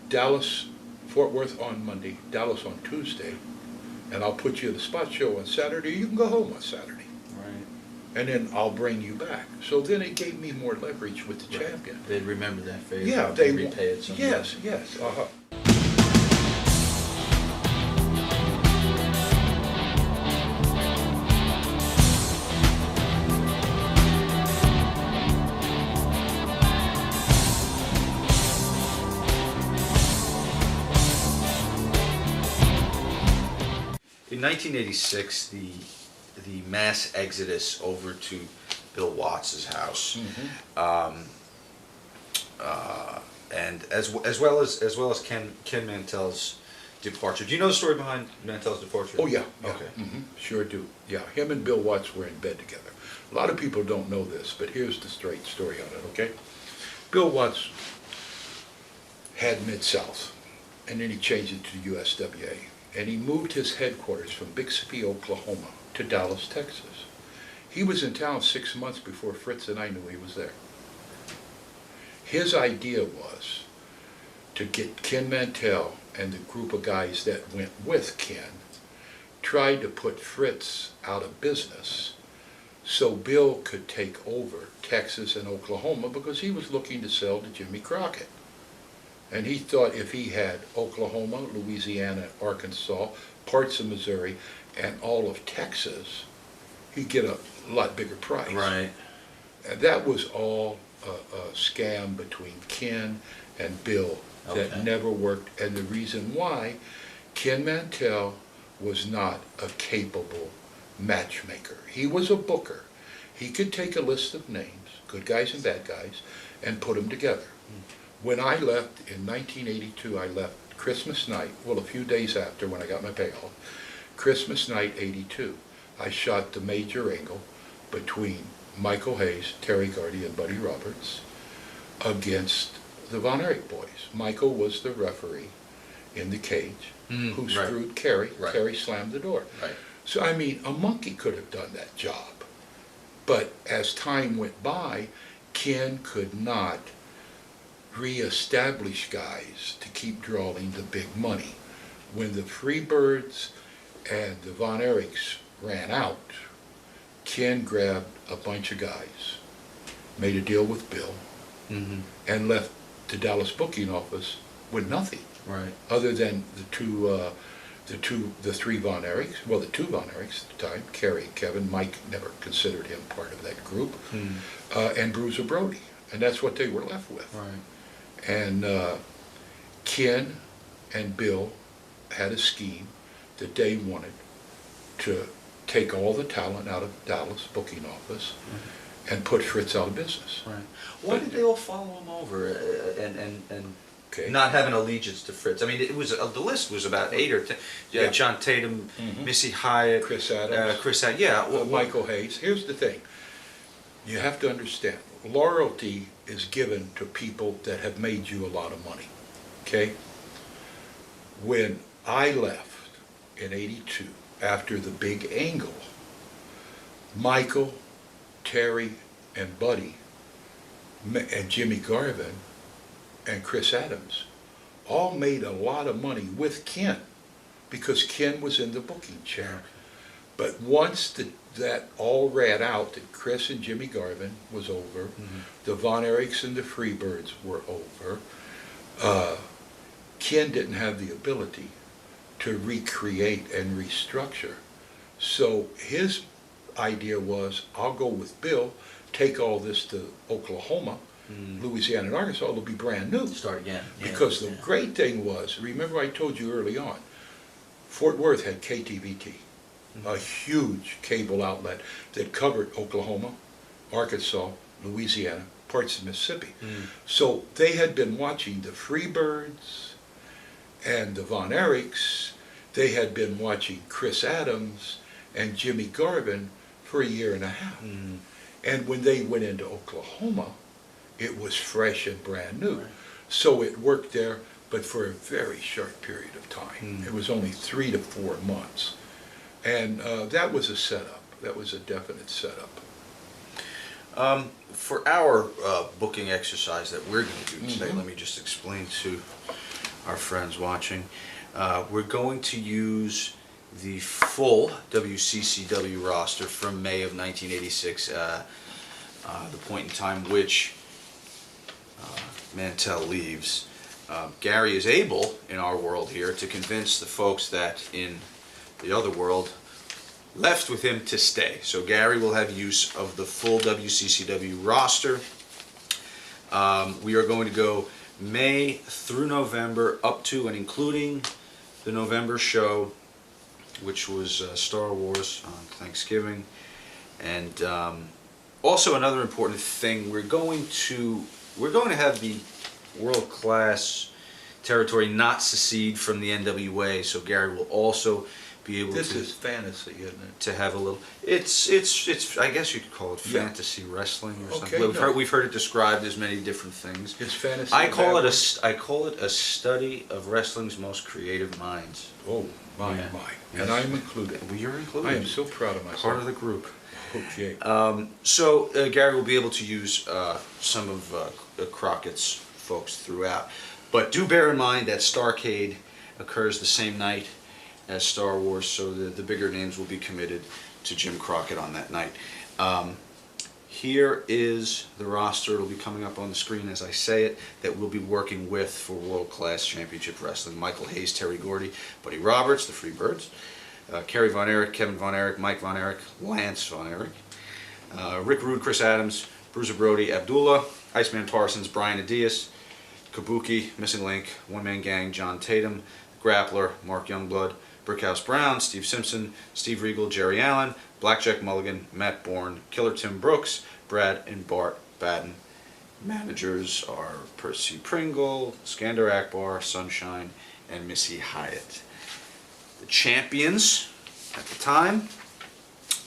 Dallas, Fort Worth on Monday, Dallas on Tuesday, and I'll put you in the spot show on Saturday, you can go home on Saturday. Right. And then I'll bring you back. So then it gave me more leverage with the champion. They'd remember that phase. Yeah, and they repay it someday. Yes, uh-huh. In 1986, the mass exodus over to Bill Watts's house, and as well as Ken Mantell's departure. Do you know the story behind Mantell's departure? Oh, yeah. Okay. Sure do. Yeah, him and Bill Watts were in bed together. A lot of people don't know this, but here's the straight story on it, okay? Bill Watts had Mid-South, and then he changed it to USWA. And he moved his headquarters from Bixby, Oklahoma to Dallas, Texas. He was in town 6 months before Fritz and I knew he was there. His idea was to get Ken Mantell and the group of guys that went with Ken, tried to put Fritz out of business so Bill could take over Texas and Oklahoma because he was looking to sell to Jimmy Crockett. And he thought if he had Oklahoma, Louisiana, Arkansas, parts of Missouri, and all of Texas, he'd get a lot bigger price. Right. And that was all a scam between Ken and Bill that Okay. never worked. And the reason why, Ken Mantell was not a capable matchmaker. He was a booker. He could take a list of names, good guys and bad guys, and put them together. When I left in 1982, I left Christmas night, well, a few days after when I got my payoff, Christmas night 82, I shot the major angle between Michael Hayes, Terry Gardy, and Buddy Roberts against the Von Erich boys. Michael was the referee in the cage who right. screwed Kerry. Right. Kerry slammed the door. Right. So, I mean, a monkey could have done that job. But as time went by, Ken could not reestablish guys to keep drawing the big money. When the Freebirds and the Von Erichs ran out, Ken grabbed a bunch of guys, made a deal with Bill, and left the Dallas booking office with nothing. Right. Other than the three Von Erichs, well, the two Von Erichs at the time, Kerry and Kevin. Mike never considered him part of that group, and Bruiser Brody, and that's what they were left with. Right. And Ken and Bill had a scheme that they wanted to take all the talent out of Dallas booking office and put Fritz out of business. Right. Why did they all follow him over and Okay. not have an allegiance to Fritz? I mean, it was the list was about 8 or 10. Yeah. John Tatum, Missy Hyatt, Chris Adams. Chris Adams. Yeah. Well, Michael Hayes. Here's the thing. You have to understand, loyalty is given to people that have made you a lot of money. Okay? When I left in 82, after the big angle, Michael, Terry, and Buddy, and Jimmy Garvin, and Chris Adams all made a lot of money with Ken because Ken was in the booking chair. But once that all ran out, that Chris and Jimmy Garvin was over, the Von Erichs and the Freebirds were over, Ken didn't have the ability to recreate and restructure. So his idea was, I'll go with Bill, take all this to Oklahoma, Louisiana and Arkansas, it'll be brand new. Start again. Because the great thing was, remember I told you early on, Fort Worth had KTVT, a huge cable outlet that covered Oklahoma, Arkansas, Louisiana, parts of Mississippi. So they had been watching the Freebirds and the Von Erichs. They had been watching Chris Adams and Jimmy Garvin for a year and a half. And when they went into Oklahoma, it was fresh and brand new. Right. So it worked there, but for a very short period of time. It was only 3 to 4 months. And that was a setup. That was a definite setup. For our booking exercise that we're going to do today, let me just explain to our friends watching. We're going to use the full WCCW roster from May of 1986, the point in time which Mantell leaves. Gary is able, in our world here, to convince the folks that in the other world left with him to stay. So Gary will have use of the full WCCW roster. We are going to go May through November, up to and including the November show, which was Star Wars on Thanksgiving. And also another important thing, we're going to have the world-class territory not secede from the NWA, so Gary will also be able This to is fantasy, isn't it? to have a little. It's I guess you could call it Yeah. fantasy wrestling or Okay, something. no. We've heard it described as many different things. It's fantasy. I call it backwards. I call it a study of wrestling's most creative minds. Oh, my. Yes. And I'm included. Well, you're included. I am so proud of myself. Part of the group. Okay. So Gary will be able to use some of Crockett's folks throughout. But do bear in mind that Starrcade occurs the same night as Star Wars, so the bigger names will be committed to Jim Crockett on that night. Here is the roster. It'll be coming up on the screen as I say it, that we'll be working with for World Class Championship Wrestling. Michael Hayes, Terry Gordy, Buddy Roberts, the Freebirds, Kerry Von Erich, Kevin Von Erich, Mike Von Erich, Lance Von Erich, Rick Rude, Chris Adams, Bruiser Brody, Abdullah, Iceman Parsons, Brian Adias, Kabuki, Missing Link, One Man Gang, John Tatum, Grappler, Mark Youngblood, Brickhouse Brown, Steve Simpson, Steve Regal, Jerry Allen, Blackjack Mulligan, Matt Bourne, Killer Tim Brooks, Brad and Bart Batten. Managers are Percy Pringle, Skander Akbar, Sunshine, and Missy Hyatt. The champions at the time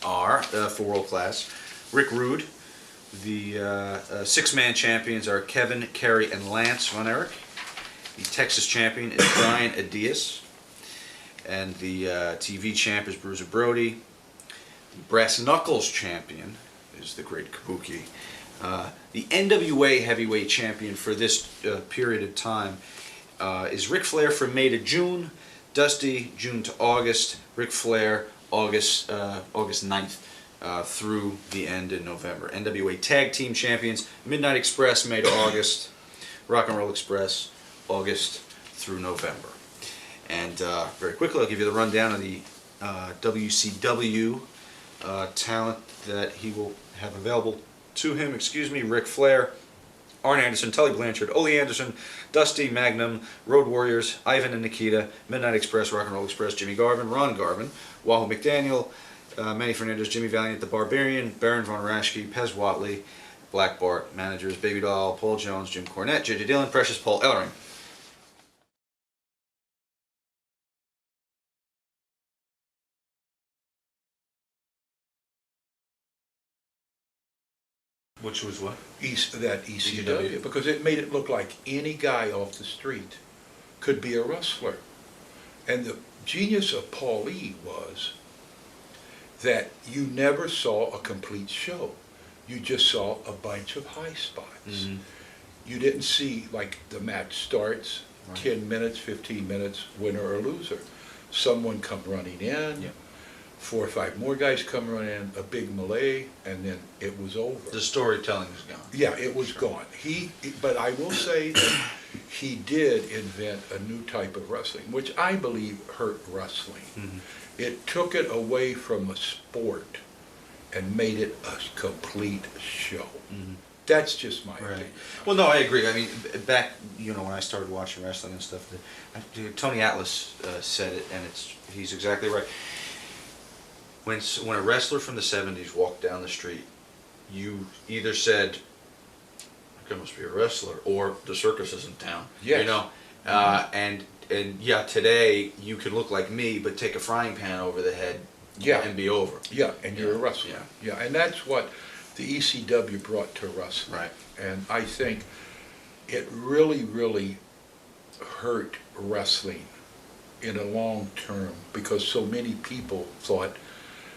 are, for World Class, Rick Rude. The six-man champions are Kevin, Kerry, and Lance Von Erich. The Texas champion is Brian Adias. And the TV champ is Bruiser Brody. The Brass Knuckles champion is the great Kabuki. The NWA heavyweight champion for this period of time is Ric Flair from May to June, Dusty June to August, Ric Flair August 9th through the end in November. NWA Tag Team Champions, Midnight Express May to August, Rock and Roll Express August through November. And very quickly I'll give you the rundown of the WCW talent that he will have available to him. Ric Flair, Arn Anderson, Tully Blanchard, Ole Anderson, Dusty, Magnum, Road Warriors, Ivan and Nikita, Midnight Express, Rock and Roll Express, Jimmy Garvin, Ron Garvin, Wahoo McDaniel, Manny Fernandez, Jimmy Valiant, The Barbarian, Baron Von Raschke, Pez Watley, Black Bart, managers, Baby Doll, Paul Jones, Jim Cornette, J.J. Dillon, Precious, Paul Ellering. Which was what? That ECW, because it made it look like any guy off the street could be a wrestler. And the genius of Paul E. was that you never saw a complete show. You just saw a bunch of high spots. Mm-hmm. You didn't see, like, the match starts, right. 10 minutes, 15 minutes, winner or loser. Someone come running in. Yeah. 4 or 5 more guys come running in, a big melee, and then it was over. The storytelling was gone. Yeah, it was gone. But I will say that he did invent a new type of wrestling, which I believe hurt wrestling. Mm-hmm. It took it away from a sport and made it a complete show. Mm-hmm. That's just my opinion. Well, no, I agree. I mean, back, when I started watching wrestling and stuff, Tony Atlas said it, and he's exactly right. When a wrestler from the 70s walked down the street, you either said, "There must be a wrestler," or "The circus is in town." Yes. And yeah, today you can look like me, but take a frying pan over the head, and be over. Yeah, and you're a wrestler. Yeah, and that's what the ECW brought to wrestling. Right. And I think it really, really hurt wrestling in a long term because so many people thought,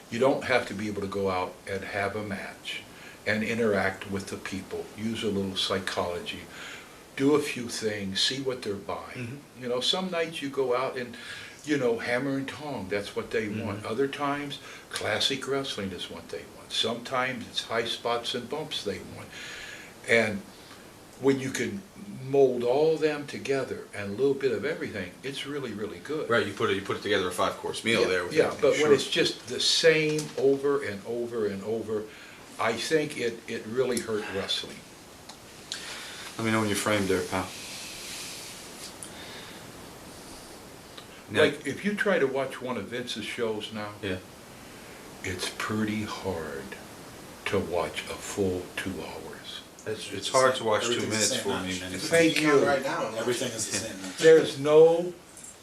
you don't have to be able to go out and have a match and interact with the people, use a little psychology, do a few things, see what they're buying. Mm-hmm. Some nights you go out and, hammer and tong, that's what they mm-hmm. want. Other times, classic wrestling is what they want. Sometimes it's high spots and bumps they want. And when you can mold all of them together and a little bit of everything, it's really, really good. Right, you put it together a 5-course meal there. With but when it's just the same over and over and over, I think it really hurt wrestling. Let me know when you're framed there, pal. Like, if you try to watch one of Vince's shows now, it's pretty hard to watch a full 2 hours. It's hard to watch 2 minutes for me. Thank you. Right now, everything is the same. There's no.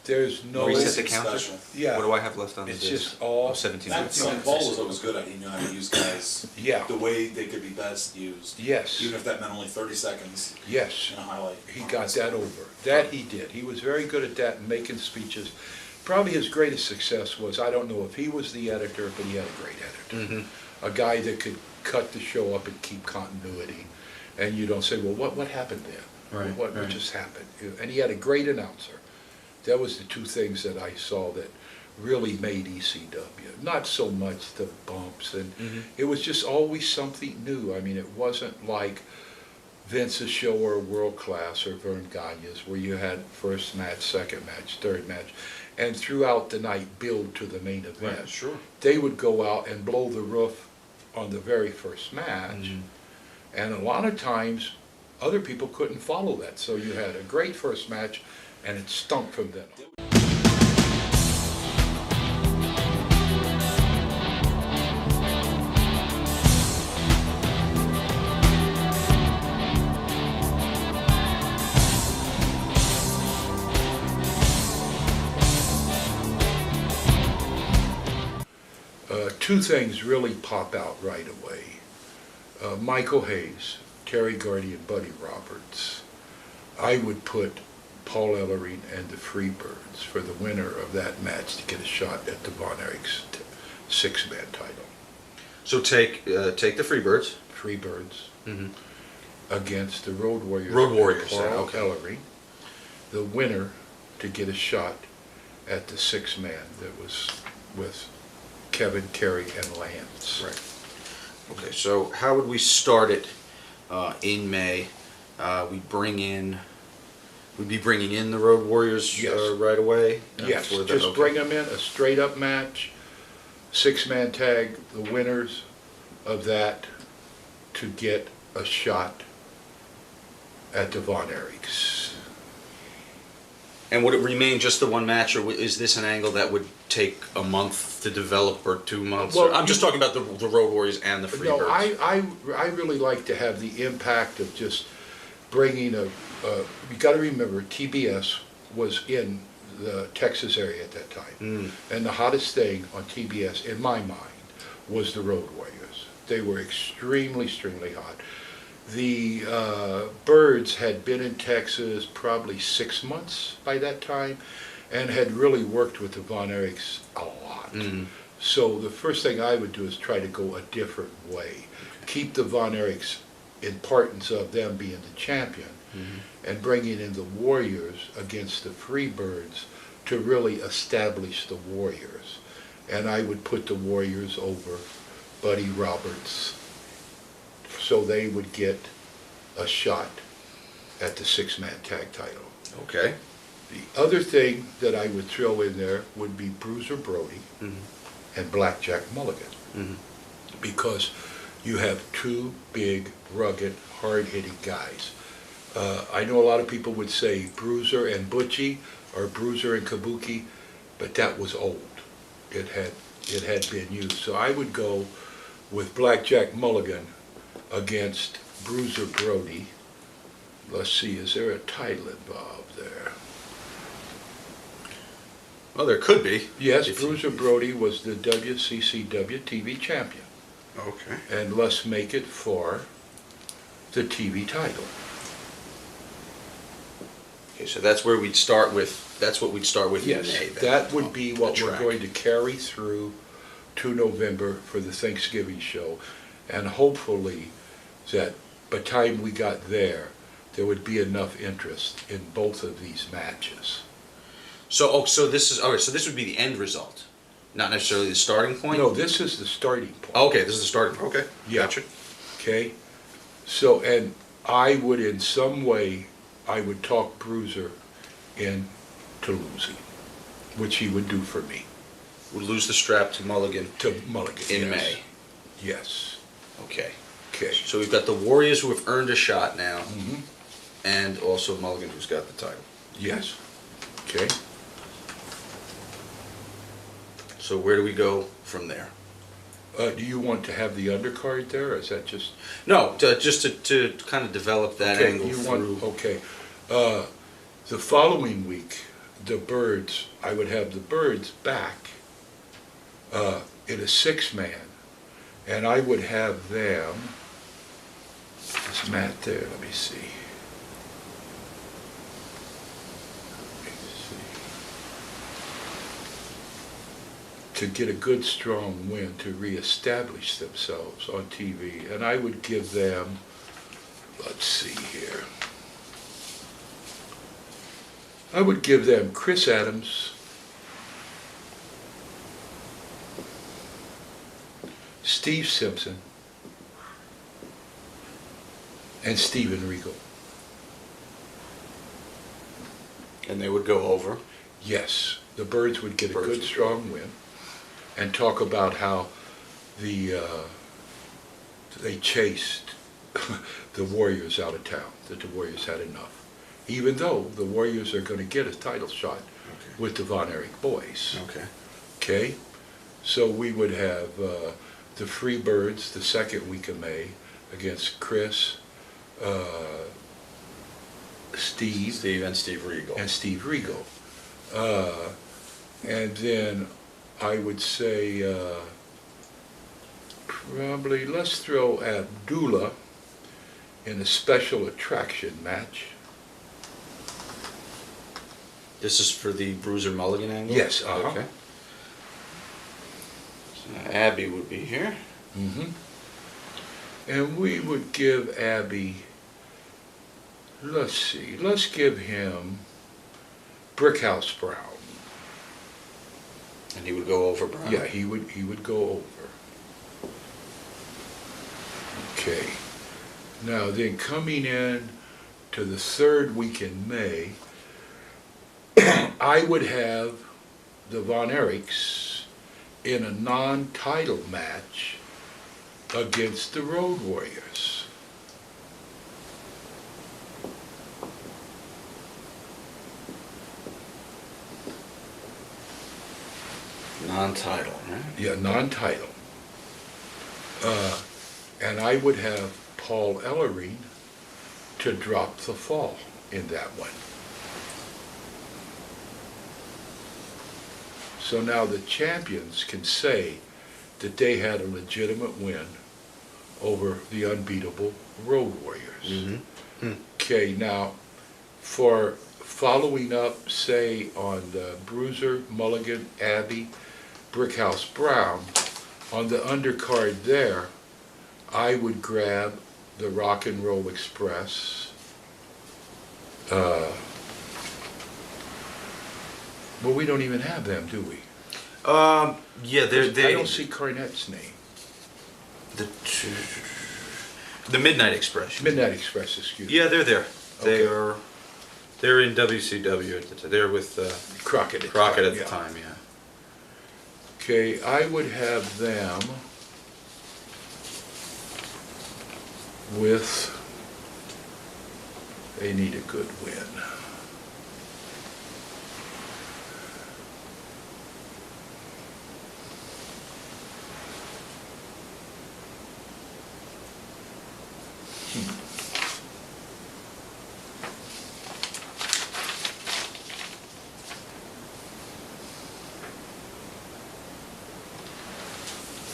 Reset the counter. Yeah. What do I have left on the disc? It's just all 17 That minutes. Paul was always good at. He knew how to use guys. Yeah. The way they could be best used. Yes. Even if that meant only 30 seconds. Yes. In a highlight. He got that over. That he did. He was very good at that and making speeches. Probably his greatest success was, I don't know if he was the editor, but he had a great editor. Mm-hmm. A guy that could cut the show up and keep continuity. And you don't say, well, what happened there? Right. What just happened? And he had a great announcer. That was the 2 things that I saw that really made ECW. Not so much the bumps, and Mhm. it was just always something new. I mean, it wasn't like Vince's show or World Class or Vern Gagne's, where you had first match, second match, third match, and throughout the night build to the main event. Right, sure. They would go out and blow the roof on the very first match, Mhm. and a lot of times other people couldn't follow that. So you had a great first match, and it stunk from then on. Two things really pop out right away. Michael Hayes, Terry Gardy, and Buddy Roberts. I would put Paul Ellering and the Freebirds for the winner of that match to get a shot at the Von Erich's six-man title. So take the Freebirds. Freebirds Mm-hmm. against the Road Warriors. Road Warriors, Paul okay. Ellering. The winner to get a shot at the six-man that was with Kevin, Terry, and Lance. Right. Okay, so how would we start it in May? We'd be bringing in the Road Warriors Yes. right away? Yes, for the- just okay. bring them in, a straight-up match, six-man tag, the winners of that to get a shot at the Von Erichs. And would it remain just the one match, or is this an angle that would take a month to develop, or 2 months? Well, I'm just talking about the Road Warriors and the Freebirds. No, I really like to have the impact of just bringing you got to remember, TBS was in the Texas area at that time. And the hottest thing on TBS, in my mind, was the Road Warriors. They were extremely, extremely hot. The Birds had been in Texas probably 6 months by that time and had really worked with the Von Erichs a lot. So the first thing I would do is try to go a different way. Keep the Von Erichs importance of them being the champion and bringing in the Warriors against the Freebirds to really establish the Warriors. And I would put the Warriors over Buddy Roberts so they would get a shot at the six-man tag title. Okay. The other thing that I would throw in there would be Bruiser Brody and Blackjack Mulligan. Because you have two big, rugged, hard-hitting guys. I know a lot of people would say Bruiser and Butchie or Bruiser and Kabuki, but that was old. It had been used. So I would go with Blackjack Mulligan against Bruiser Brody. Let's see, is there a title involved there? Well, there could be. Yes, If Bruiser Brody was the WCCW TV champion. Okay. And let's make it for the TV title. Okay, so that's where we'd start with. That's what we'd start with. Yes, in May, then. that would be what The we're track. going to carry through to November for the Thanksgiving show. And hopefully that by the time we got there would be enough interest in both of these matches. So this is all right. So this would be the end result, not necessarily the starting point. No, this is the starting point. Oh, okay, this is the starting point. Okay, Yeah. gotcha. Okay? So, and I would in some way, I would talk Bruiser into losing, which he would do for me. We'll lose the strap to Mulligan To Mulligan. in yes. May. Yes. Okay. Okay. So we've got the Warriors who have earned a shot now, Mhm. and also Mulligan who's got the title. Yes. Okay. So where do we go from there? Do you want to have the undercard there, or is that just? No, just to kind of develop that Okay, angle you through. want, okay. The following week, the Birds, I would have the Birds back in a six-man, and I would have them, this mat there, let me see. To get a good strong win to reestablish themselves on TV. And I would give them, let's see here. I would give them Chris Adams Steve Simpson, and Steven Regal. And they would go over. Yes, the Birds would get a Birds good would- strong win and talk about how they chased the Warriors out of town, that the Warriors had enough. Even though the Warriors are going to get a title shot with the Von Erich boys. Okay. Okay? So we would have the Freebirds the second week of May against Chris, Steve, and Steve Regal. and Steve Regal. And then I would say probably let's throw Abdullah in a special attraction match. This is for the Bruiser Mulligan angle? Yes, Okay. So Abby would be here. Mm-hmm. And we would give Abby, let's give him Brickhouse Brown. And he would go over Brown? Yeah, he would go over. Okay. Now then coming in to the third week in May, I would have the Von Erichs in a non-title match against the Road Warriors. Non-title, right? Yeah, non-title. And I would have Paul Ellering to drop the fall in that one. So now the champions can say that they had a legitimate win over the unbeatable Road Warriors. Mm-hmm. Okay, now for following up, say, on the Bruiser, Mulligan, Abbey, Brickhouse Brown, on the undercard there, I would grab the Rock and Roll Express. Well, we don't even have them, do we? Yeah, I don't see Carnet's name. The Midnight Express. Midnight Express, excuse me. Yeah, they're there. Okay. They're in WCW. They're with Crockett. Crockett at the yeah. time, yeah. Okay, I would have them with, they need a good win.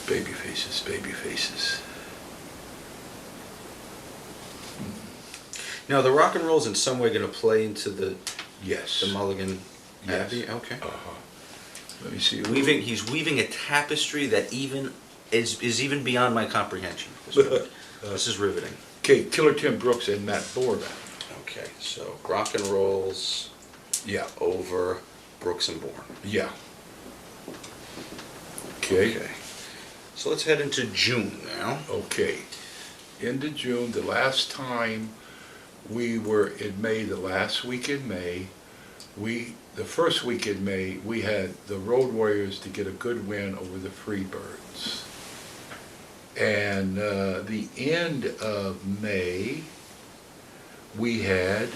Baby faces, baby faces. Now, the Rock and Roll's in some way going to play into the Yes. Mulligan Yes. Abbey? Okay. Uh-huh. Let me see. He's weaving a tapestry that even is even beyond my comprehension. This is riveting. Okay, Killer Tim Brooks and Matt Borman. Okay, so Rock and Rolls Yeah, over Brooks and Bourne. yeah. Okay. So let's head into June now. Okay. Into June, the last time we were in May, the last week in May, the first week in May, we had the Road Warriors to get a good win over the Freebirds. And the end of May, we had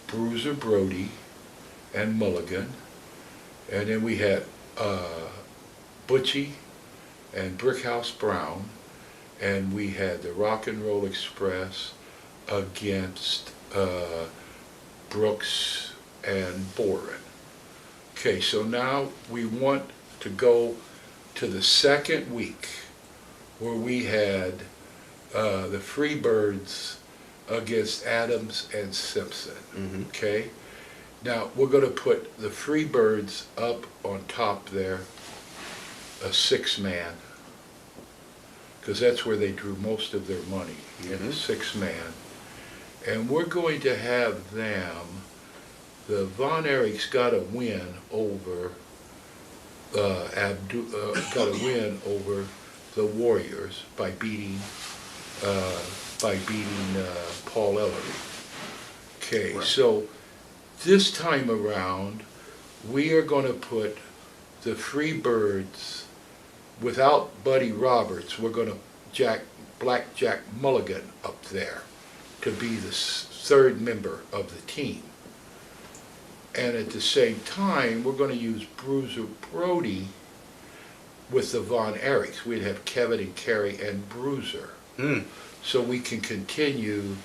Bruiser Brody and Mulligan. And then we had Butchie and Brickhouse Brown. And we had the Rock and Roll Express against Brooks and Boren. Okay, so now we want to go to the second week where we had the Freebirds against Adams and Simpson. Mm-hmm. Okay, now we're going to put the Freebirds up on top there, a 6-man, because that's where they drew most of their money, in a 6-man. And we're going to have them, the Von Erichs got a win over, got a win over the Warriors by beating Paul Ellery. Okay, Right. so this time around, we are going to put the Freebirds without Buddy Roberts. We're going to Black Jack Mulligan up there to be the third member of the team. And at the same time, we're going to use Bruiser Brody with the Von Erichs. We'd have Kevin and Kerry and Bruiser. Hmm. So we can continue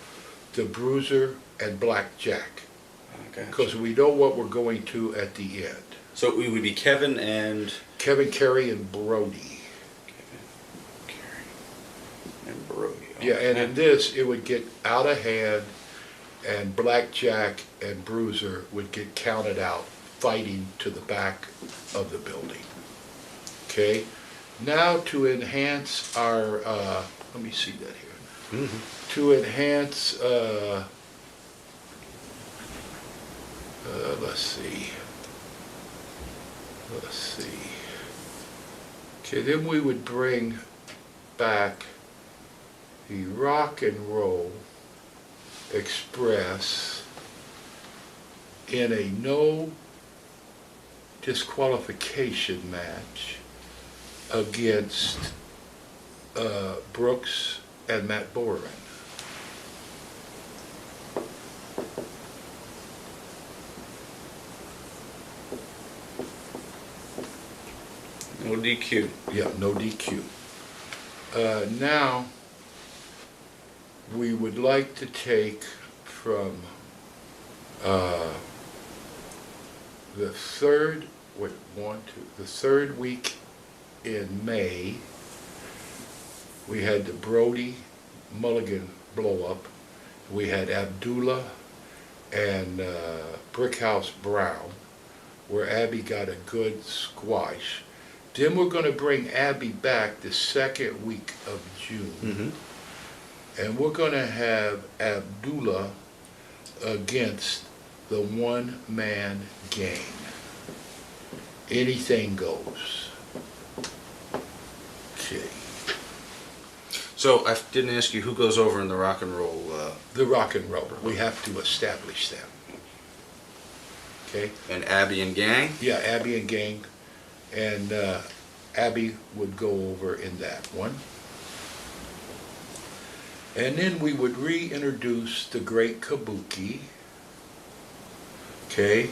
the Bruiser and Black Jack. Okay. Because we know what we're going to at the end. So it would be Kevin and Kevin, Kerry, and Brody. and Brody. Yeah, and in this, it would get out of hand, and Black Jack and Bruiser would get counted out, fighting to the back of the building. Okay? Now to enhance our, let me see that here. Mm-hmm. To enhance, let's see. Okay, then we would bring back the Rock and Roll Express in a no disqualification match against Brooks and Matt Boren. No DQ. Yeah, no DQ. Now, we would like to take from the third week in May, we had the Brody Mulligan blow up. We had Abdullah and Brickhouse Brown, where Abby got a good squash. Then we're going to bring Abby back the second week of June. Mm-hmm. And we're going to have Abdullah against the one-man gang. Anything goes. Okay. So I didn't ask you who goes over in the rock and roll. The Rock and Roll. We have to establish them. Okay? And Abby and gang. Yeah, Abby and gang. And Abby would go over in that one. And then we would reintroduce the Great Kabuki. Okay?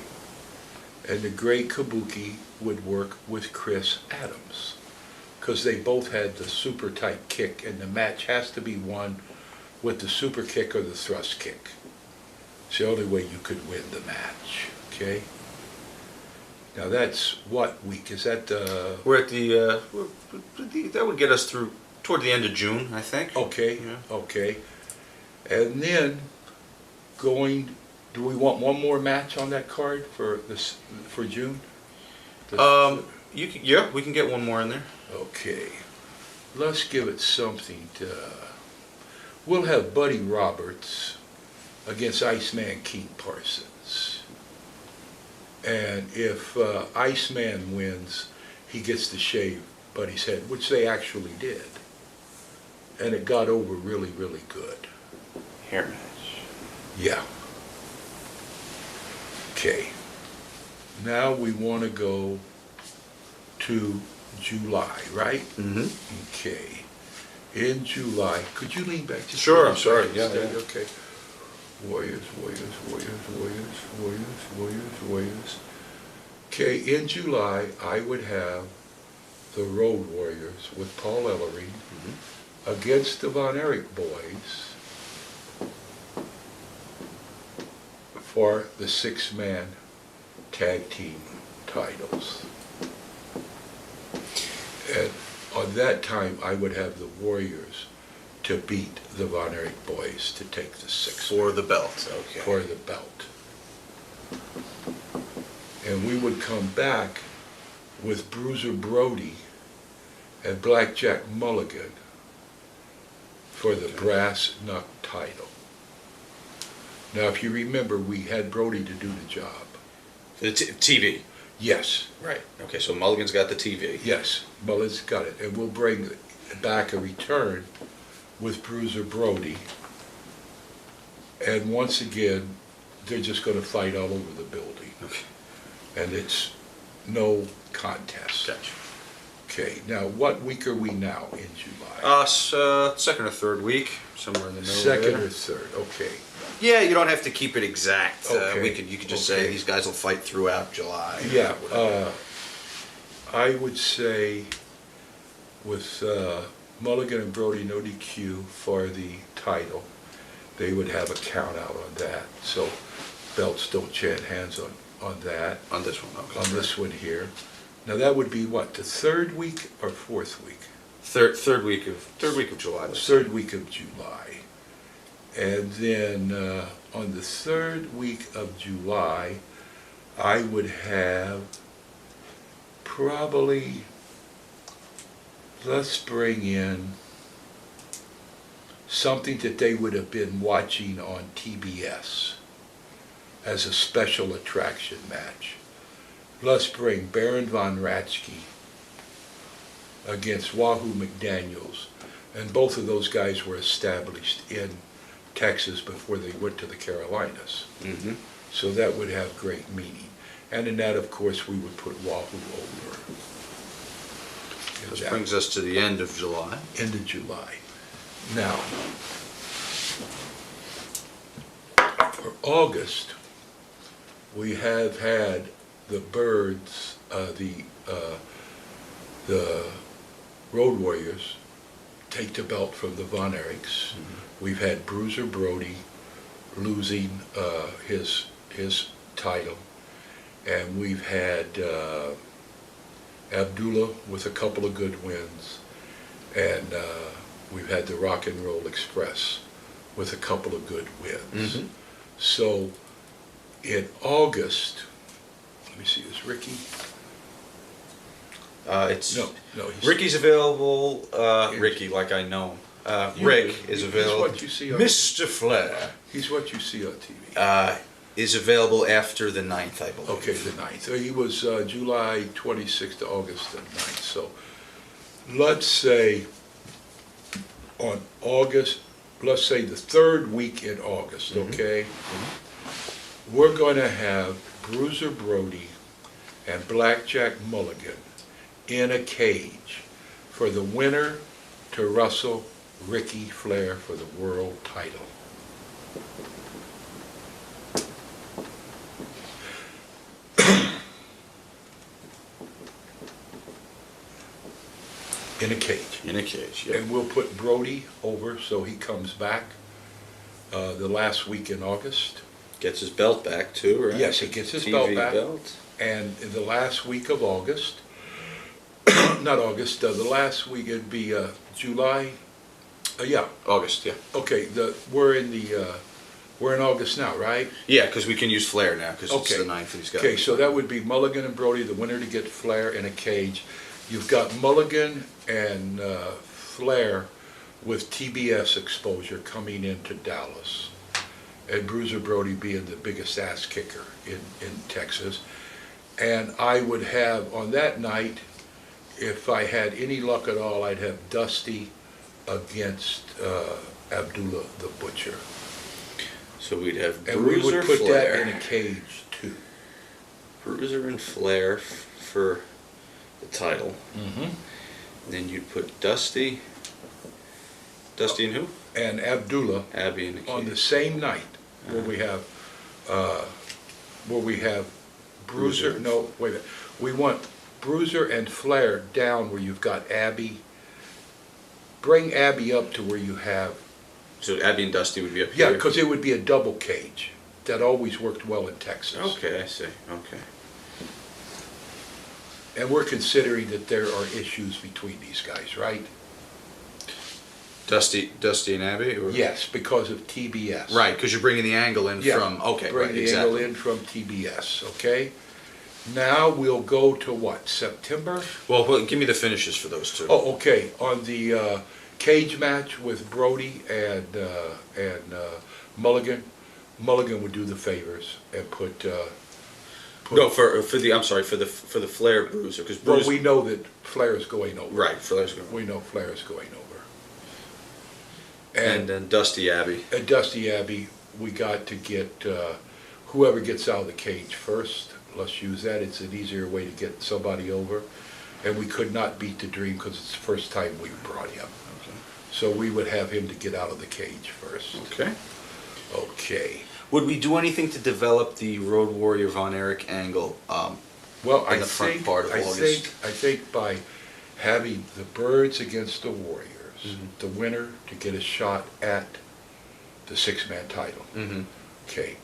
And the Great Kabuki would work with Chris Adams. Because they both had the super tight kick, and the match has to be won with the super kick or the thrust kick. It's the only way you could win the match. Okay? Now that's what week? Is that We're at that would get us through toward the end of June, I think. okay? Yeah. Okay. And then do we want one more match on that card for June? We can get one more in there. Okay. Let's give it something to. We'll have Buddy Roberts against Iceman King Parsons. And if Iceman wins, he gets to shave Buddy's head, which they actually did. And it got over really, really good. Hair match. Yeah. Okay. Now we want to go to July, right? Mm-hmm. Okay. In July, could you lean back just Sure, a I'm sorry. second? Yeah, Stay- yeah. Okay. Warriors. Okay, in July, I would have the Road Warriors with Paul Ellery against the Von Erich boys for the six-man tag team titles. And on that time, I would have the Warriors to beat the Von Erich boys to take the six For the belt. Okay. for the belt. And we would come back with Bruiser Brody and Black Jack Mulligan for the brass knuck title. Now, if you remember, we had Brody to do the job. The TV. Yes, Right. Okay, so Mulligan's got the TV. yes, Mulligan's got it. And we'll bring back a return with Bruiser Brody. And once again, they're just gonna fight all over the building. Okay. And it's no contest. Gotcha. Okay, now what week are we now in July? Second or third week, somewhere in the middle. Second there. or third, okay. Yeah, you don't have to keep it exact. Okay. You could just Okay. say these guys will fight throughout July. or Yeah, whatever. I would say with Mulligan and Brody no DQ for the title, they would have a count out on that. So belts don't chant hands on that, On this one, okay. on this one here. Now that would be what, the third week or fourth week? Third week of July. let's say. Third week of July. And then on the third week of July, I would have probably, let's bring in something that they would have been watching on TBS as a special attraction match. Let's bring Baron von Raschke against Wahoo McDaniels. And both of those guys were established in Texas before they went to the Carolinas. Mhm. So that would have great meaning. And in that, of course, we would put Wahoo over. This brings us to the end of July. End of July. Now, for August, we have had the Birds, the Road Warriors, take the belt from the Von Erichs. We've had Bruiser Brody losing his title, and we've had Abdullah with a couple of good wins, and we've had the Rock and Roll Express with a couple of good wins. Mhm. So in August, let me see, is Ricky? It's No, he's Ricky's available. Ricky, like I know him. Rick is available. He's what you see on, Mr. Flair he's what you see on TV. is available after the 9th, I believe. Okay, the 9th. He was July 26th to August the 9th. So let's say on August, let's say the third week in August, okay? We're going to have Bruiser Brody and Blackjack Mulligan in a cage for the winner to wrestle Ricky Flair for the world title. In a cage. In a cage, yeah. And we'll put Brody over so he comes back the last week in August. Gets his belt back too, right? Yes, he gets his TV belt back. belt. And in the last week of August, not August, the last week it'd be July. Yeah, August, yeah. okay. We're in August now, right? Yeah, because we can use Flair now, because it's Okay. the 9th he's got. Okay, so that would be Mulligan and Brody, the winner to get Flair in a cage. You've got Mulligan and Flair with TBS exposure coming into Dallas, and Bruiser Brody being the biggest ass kicker in Texas. And I would have, on that night, if I had any luck at all, I'd have Dusty against Abdullah the Butcher. So we'd have And we Bruiser, would put Flair. that in a cage too. Bruiser and Flair for the title. Mm-hmm. Then you'd put Dusty. Dusty and who? And Abdullah Abby in the cage. on the same night where we have Bruiser. Bruiser. No, wait a minute. We want Bruiser and Flair down where you've got Abby. Bring Abby up to where you have. So Abby and Dusty would be up Yeah, here? because it would be a double cage. That always worked well in Texas. Okay, I see. Okay. And we're considering that there are issues between these guys, right? Dusty and Abby? Or? Yes, because of TBS. Right, because you're bringing the angle in Yeah, from. Okay, bring right, the exactly. angle in from TBS, okay? Now we'll go to what, September? Well, give me the finishes for those two. Oh, okay, on the cage match with Brody and Mulligan, Mulligan would do the favors and put No, for the I'm sorry, for the Flair Bruiser, because Well, Bruiser. we know that Flair's going over. Right, Flair's going. We know Flair's going over. And then Dusty Abbey. At Dusty Abbey, we got to get whoever gets out of the cage first. Let's use that. It's an easier way to get somebody over. And we could not beat the Dream because it's the first time we brought him. Okay. So we would have him to get out of the cage first. Okay. Okay. Would we do anything to develop the Road Warrior Von Erich angle? Well, In the front part of August. I think by having the Birds against the Warriors, the winner to get a shot at the six-man title. Mm-hmm. Okay.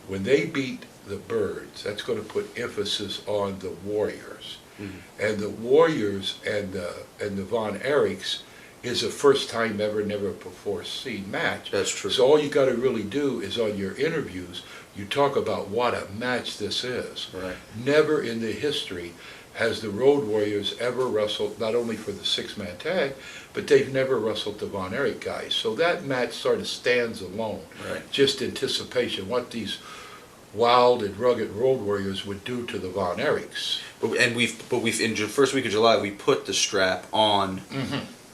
When they beat the Birds, that's going to put emphasis on the Warriors. Mm-hmm. And the Warriors and the Von Erichs is a first time ever, never before seen match. That's true. So all you got to really do is on your interviews, you talk about what a match this is. Right. Never in the history has the Road Warriors ever wrestled, not only for the six-man tag, but they've never wrestled the Von Erich guys. So that match sort of stands alone. Right. Just anticipation, what these wild and rugged Road Warriors would do to the Von Erichs. And we've in the first week of July we put the strap on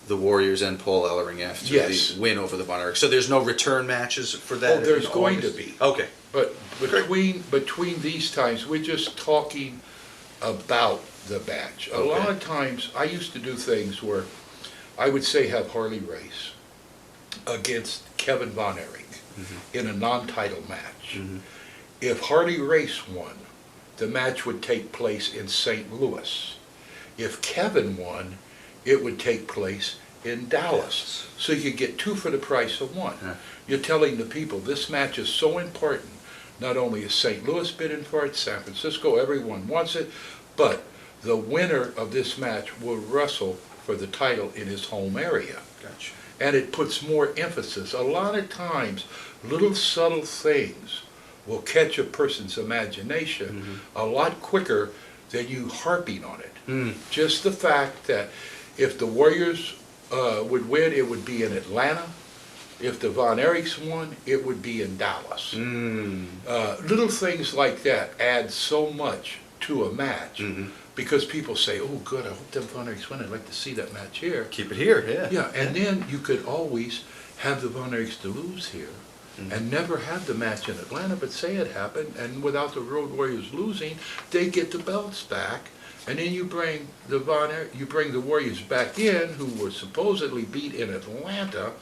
the Warriors and Paul Ellering after Yes. the win over the Von Erich. So there's no return matches for that. Oh, there's in going August? to be. Okay. But between these times, we're just talking about the match. A lot of times, I used to do things where I would say have Harley Race against Kevin Von Erich in a non-title match. If Harley Race won, the match would take place in St. Louis. If Kevin won, it would take place in Dallas. So you could get two for the price of one. Yeah. You're telling the people this match is so important. Not only is St. Louis bidding for it, San Francisco, everyone wants it, but the winner of this match will wrestle for the title in his home area. Gotcha. And it puts more emphasis. A lot of times, little subtle things will catch a person's imagination a lot quicker than you harping on it. Just the fact that if the Warriors would win, it would be in Atlanta. If the Von Erichs won, it would be in Dallas. Little things like that add so much to a match because people say, oh, good, I hope them Von Erichs win. I'd like to see that match here. Keep it here, yeah. Yeah, and then you could always have the Von Erichs to lose here and never have the match in Atlanta, but say it happened, and without the Road Warriors losing, they get the belts back, and then you bring the Warriors back in, who were supposedly beat in Atlanta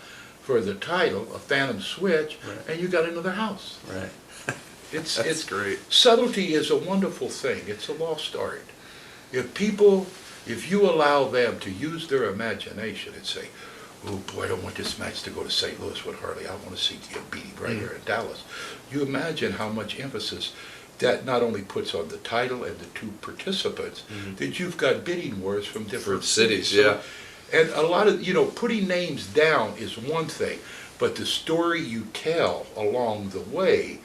for the title, a phantom switch, and you got another house. Right. It's great. Subtlety is a wonderful thing. It's a lost art. If you allow them to use their imagination and say, oh boy, I don't want this match to go to St. Louis with Harley. I want to see him beat him right here in Dallas. You imagine how much emphasis that not only puts on the title and the two participants, that you've got bidding wars from different cities, So- yeah. And a lot of, putting names down is one thing, but the story you tell along the way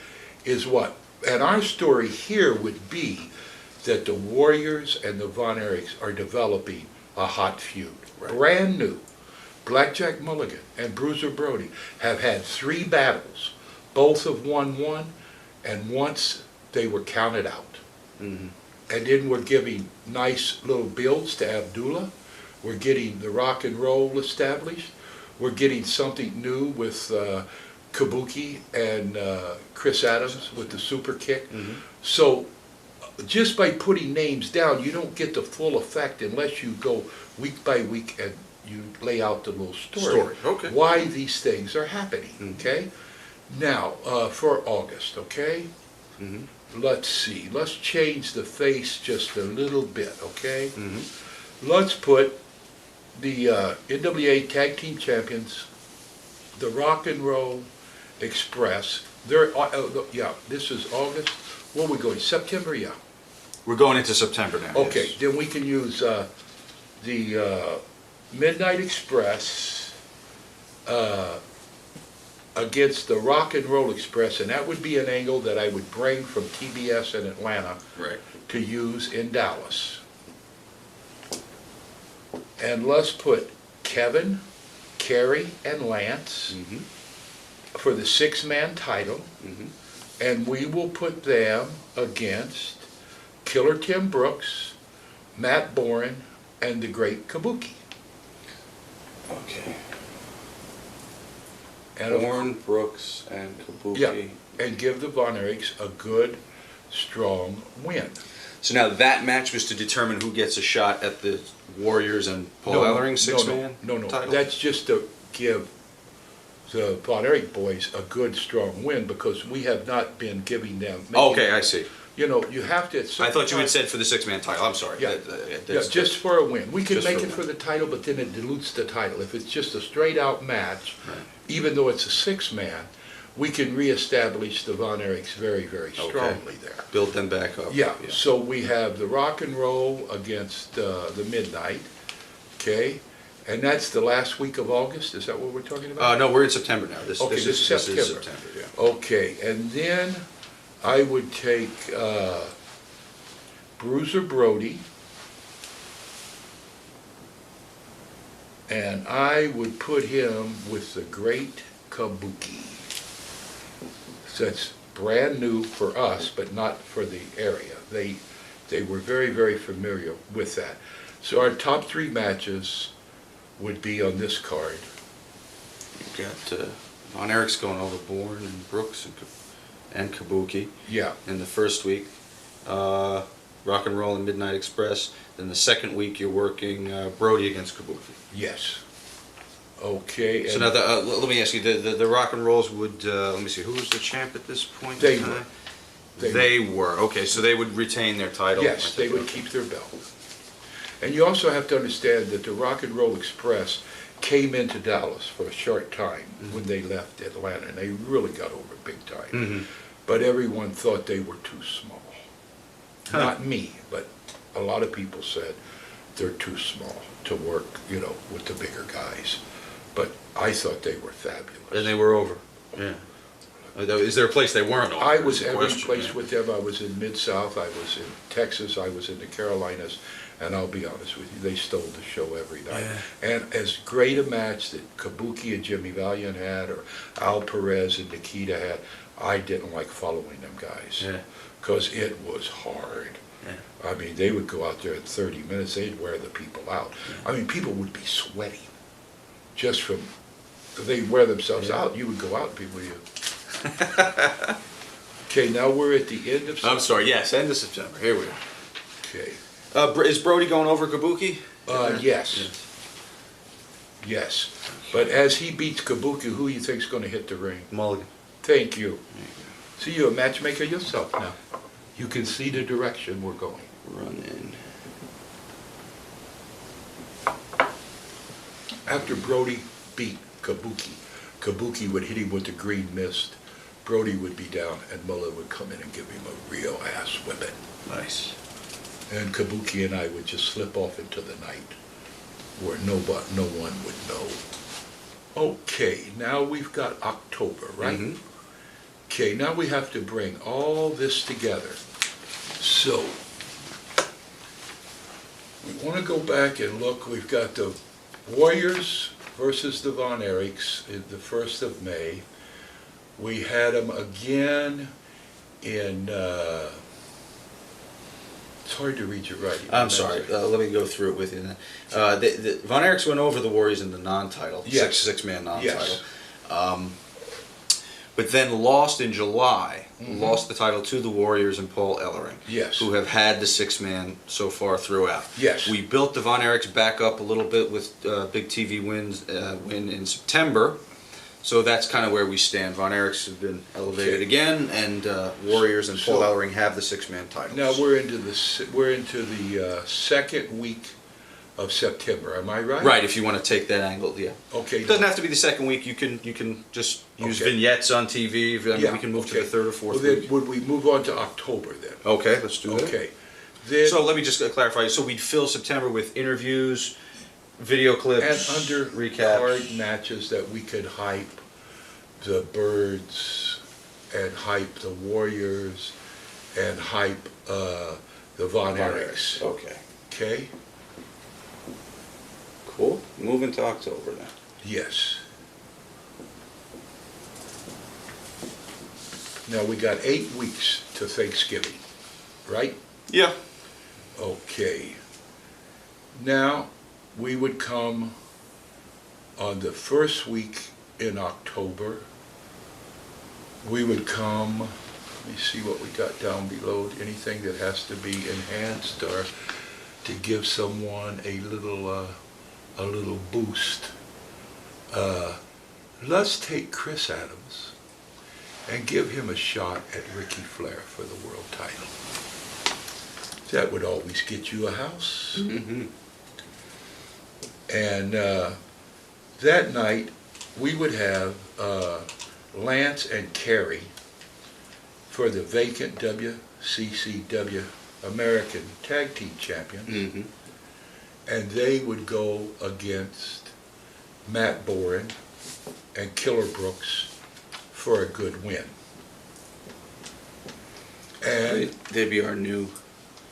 is what? And our story here would be that the Warriors and the Von Erichs are developing a hot feud. Brand new. Blackjack Mulligan and Bruiser Brody have had 3 battles. Both have won one, and once they were counted out. And then we're giving nice little builds to Abdullah. We're getting the rock and roll established. We're getting something new with Kabuki and Chris Adams with the super kick. So just by putting names down, you don't get the full effect unless you go week by week and you lay out the little story. Okay. Why these things are happening, okay? Now, for August, okay? Let's see. Let's change the face just a little bit, okay? Let's put the NWA Tag Team Champions, the Rock and Roll Express. They're this is August. Where are we going? September, yeah. We're going into September now. Okay, yes. then we can use the Midnight Express against the Rock and Roll Express, and that would be an angle that I would bring from TBS in Atlanta to use in Dallas. And let's put Kevin, Kerry, and Lance for the 6-man title, and we will put them against Killer Tim Brooks, Matt Boren, and the great Kabuki. Okay. And of- Bourne, Brooks, and Kabuki. Yeah, and give the Von Erichs a good, strong win. So now that match was to determine who gets a shot at the Warriors and Paul Ellering six-man No, title? that's just to give the Von Erich boys a good, strong win, because we have not been giving them. Okay, I see. You know, you have to. At some I thought you time- had said for the six-man title. I'm sorry. Yeah, That's- just for a win. We can Just make for a it for win. the title, but then it dilutes the title. If it's just a straight-out match, Right. even though it's a six-man, we can reestablish the Von Erichs very, very strongly there. Build them back up. Yeah, so we have the Rock and Roll against the Midnight, okay? And that's the last week of August, is that what we're talking about? No, we're in September now. This Okay, is this is this is September. September, yeah. Okay, and then I would take Bruiser Brody, and I would put him with the great Kabuki. So that's brand new for us, but not for the area. They were very, very familiar with that. So our top three matches would be on this card. You've got Von Erich's going over Bourne and Brooks and Kabuki Yeah, in the first week. Rock and Roll and Midnight Express. Then the second week you're working Brody against Kabuki. yes. Okay. So and now, let me ask you, the Rock and Rolls would, let me see, who was the champ at this point? They in were. time? They They were, okay, so they would retain their title? Yes, they would keep their belt. And you also have to understand that the Rock and Roll Express came into Dallas for a short time when they left Atlanta, and they really got over big time. Mhm. But everyone thought they were too small. Huh. Not me, but a lot of people said they're too small to work, you know, with the bigger guys. But I thought they were fabulous. And they were over, yeah. Is there a place they weren't over? I was is the every question, place yeah. with them. I was in Mid-South, I was in Texas, I was in the Carolinas, and I'll be honest with you, they stole the show every night. And as great a match that Kabuki and Jimmy Valiant had, or Al Perez and Nikita had, I didn't like following them guys. Yeah. Because it was hard. Yeah. I mean, they would go out there in 30 minutes, they'd wear the people out. I mean, people would be sweating just from, they wear themselves Yeah. out, you would go out and people, you. Okay, now we're at the end of September. I'm sorry, yes, end of September, here we are. Okay, Is Brody going over Kabuki? yes, yes. But as he beats Kabuki, who you think's gonna hit the ring? Mulligan. Thank you. See, you're a matchmaker yourself now. You can see the direction we're going. Run in. After Brody beat Kabuki, Kabuki would hit him with the green mist, Brody would be down, and Mullen would come in and give him a real ass whipping. Nice. And Kabuki and I would just slip off into the night where no one would know. Okay, now we've got October, right? Mhm. Okay, now we have to bring all this together. So, we want to go back and look. We've got the Warriors versus the Von Erichs in the 1st of May. We had them again in, it's hard to read your writing. I'm sorry, let me go through it with you then. The Von Erichs went over the Warriors in the non-title, Yes. six-man non-title. Yes. But then lost in July, Mhm. lost the title to the Warriors and Paul Ellering, Yes. who have had the six-man so far throughout. Yes. We built the Von Erichs back up a little bit with big TV win in September. So that's kind of where we stand. Von Erichs have been elevated Okay. again, and Warriors and Paul So- Ellering have the six-man titles. Now we're into the second week of September. Am I right? Right, if you want to take that angle, yeah. Okay. It doesn't have to be the second week. You can just use Okay. vignettes on TV. I mean, Yeah, we can move to okay. the third or fourth Well, then, week. would we move on to October then? Okay, let's do that. Okay. Then, So let me just clarify. So we'd fill September with interviews, video and clips, under recaps. card matches that we could hype the Birds and hype the Warriors and hype the Von Erichs. Okay, Okay? cool. Moving to October now. Yes. Now we got 8 weeks to Thanksgiving, right? Yeah. Okay. Now, we would come on the first week in October. We would come, let me see what we got down below, anything that has to be enhanced or to give someone a little boost. Let's take Chris Adams and give him a shot at Ricky Flair for the world title. That would always get you a house. Mm-hmm. And that night, we would have Lance and Kerry for the vacant WCCW American Tag Team Champions. Mm-hmm. And they would go against Matt Boren and Killer Brooks for a good win. And They'd be our new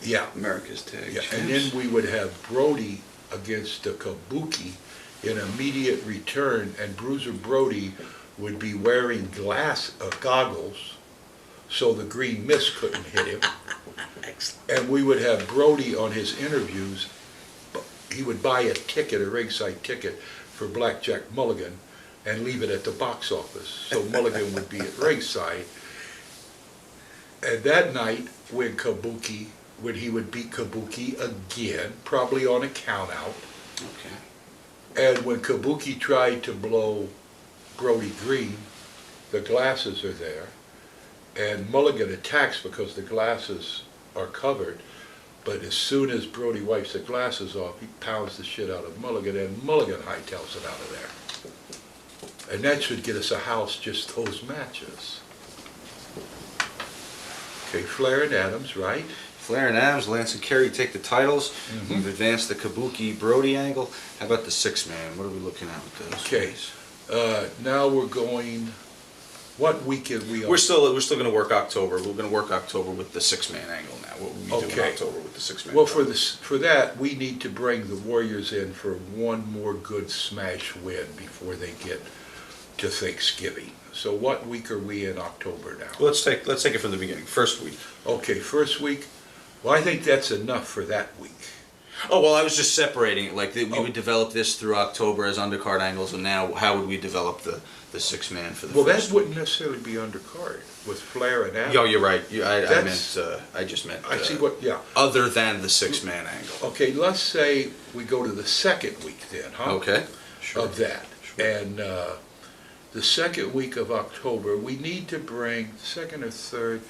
yeah, America's Tag yeah, Champs. and then we would have Brody against the Kabuki in immediate return, and Bruiser Brody would be wearing goggles so the green mist couldn't hit him. Excellent. And we would have Brody on his interviews. He would buy a ticket, a ringside ticket for Blackjack Mulligan and leave it at the box office. So Mulligan would be at ringside. And that night when he would beat Kabuki again, probably on a count out. Okay. And when Kabuki tried to blow Brody green, the glasses are there. And Mulligan attacks because the glasses are covered. But as soon as Brody wipes the glasses off, he pounds the shit out of Mulligan, and Mulligan hightails it out of there. And that should get us a house, just those matches. Okay, Flair and Adams, right? Flair and Adams, Lance and Kerry take the titles. Mhm. We've advanced the Kabuki Brody angle. How about the 6-man? What are we looking at with those? Okay. guys? Now we're going, what week are we on? We're still going to work October. We're going to work October with the 6-man angle now. What will we do in Okay. October with the 6-man? Well, for that, we need to bring the Warriors in for one more good smash win before they get to Thanksgiving. So what week are we in October now? Let's take it from the beginning. First week. Okay, first week. Well, I think that's enough for that week. Oh, well, I was just separating it. Like, we Oh. would develop this through October as undercard angles, and now how would we develop the 6-man for the Well, first that wouldn't necessarily be undercard with Flair and Adams. Oh, you're right. That's- I just meant. I see what, yeah. Other than the 6-man angle. Okay, let's say we go to the second week then, huh? Okay. Sure. Of that. Sure. And the second week of October, we need to bring, second or third,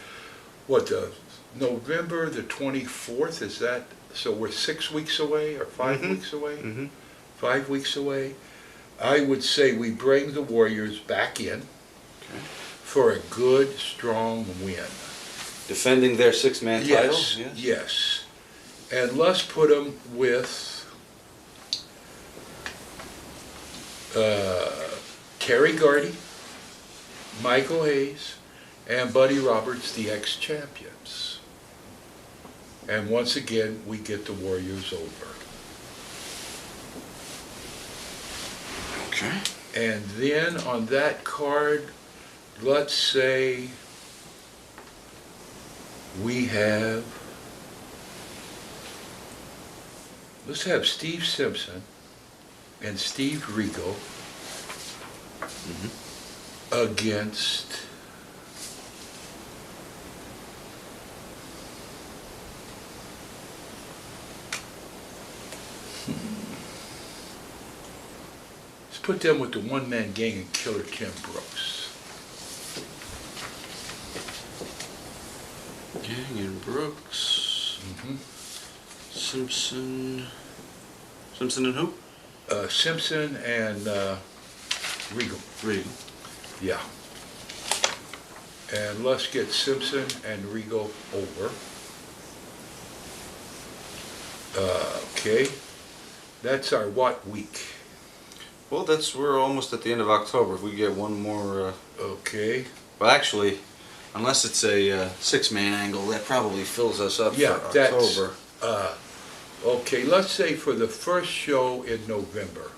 November the 24th, is that, so we're 6 weeks away or 5 Mhm. weeks away? Mm-hmm. 5 weeks away. I would say we bring the Warriors back in Okay. for a good, strong win. Defending their 6-man titles. Yes, yes. And let's put them with Terry Gardy, Michael Hayes, and Buddy Roberts, the ex-champions. And once again, we get the Warriors over. Okay. And then on that card, let's say we have, let's have Steve Simpson and Steve Regal against let's put them with the one-man gang and Killer Tim Brooks. Gang and Brooks. Mm-hmm. Simpson. Simpson and who? Simpson and Regal. Regal. Yeah. And let's get Simpson and Regal over. Okay. That's our what week? Well, we're almost at the end of October. If we get one more. Okay. Well, actually, unless it's a 6-man angle, that probably fills us up Yeah, for that's, October. Okay, let's say for the first show in November,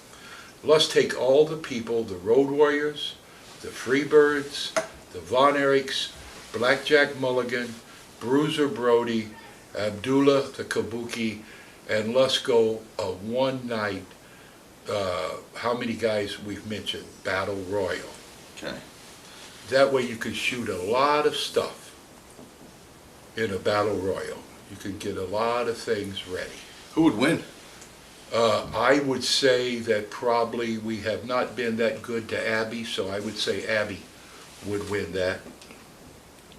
let's take all the people, the Road Warriors, the Freebirds, the Von Erichs, Blackjack Mulligan, Bruiser Brody, Abdullah the Kabuki, and let's go a one night, how many guys we've mentioned, Battle Royal. Okay. That way you can shoot a lot of stuff in a Battle Royal. You can get a lot of things ready. Who would win? I would say that probably we have not been that good to Abby, so I would say Abby would win that.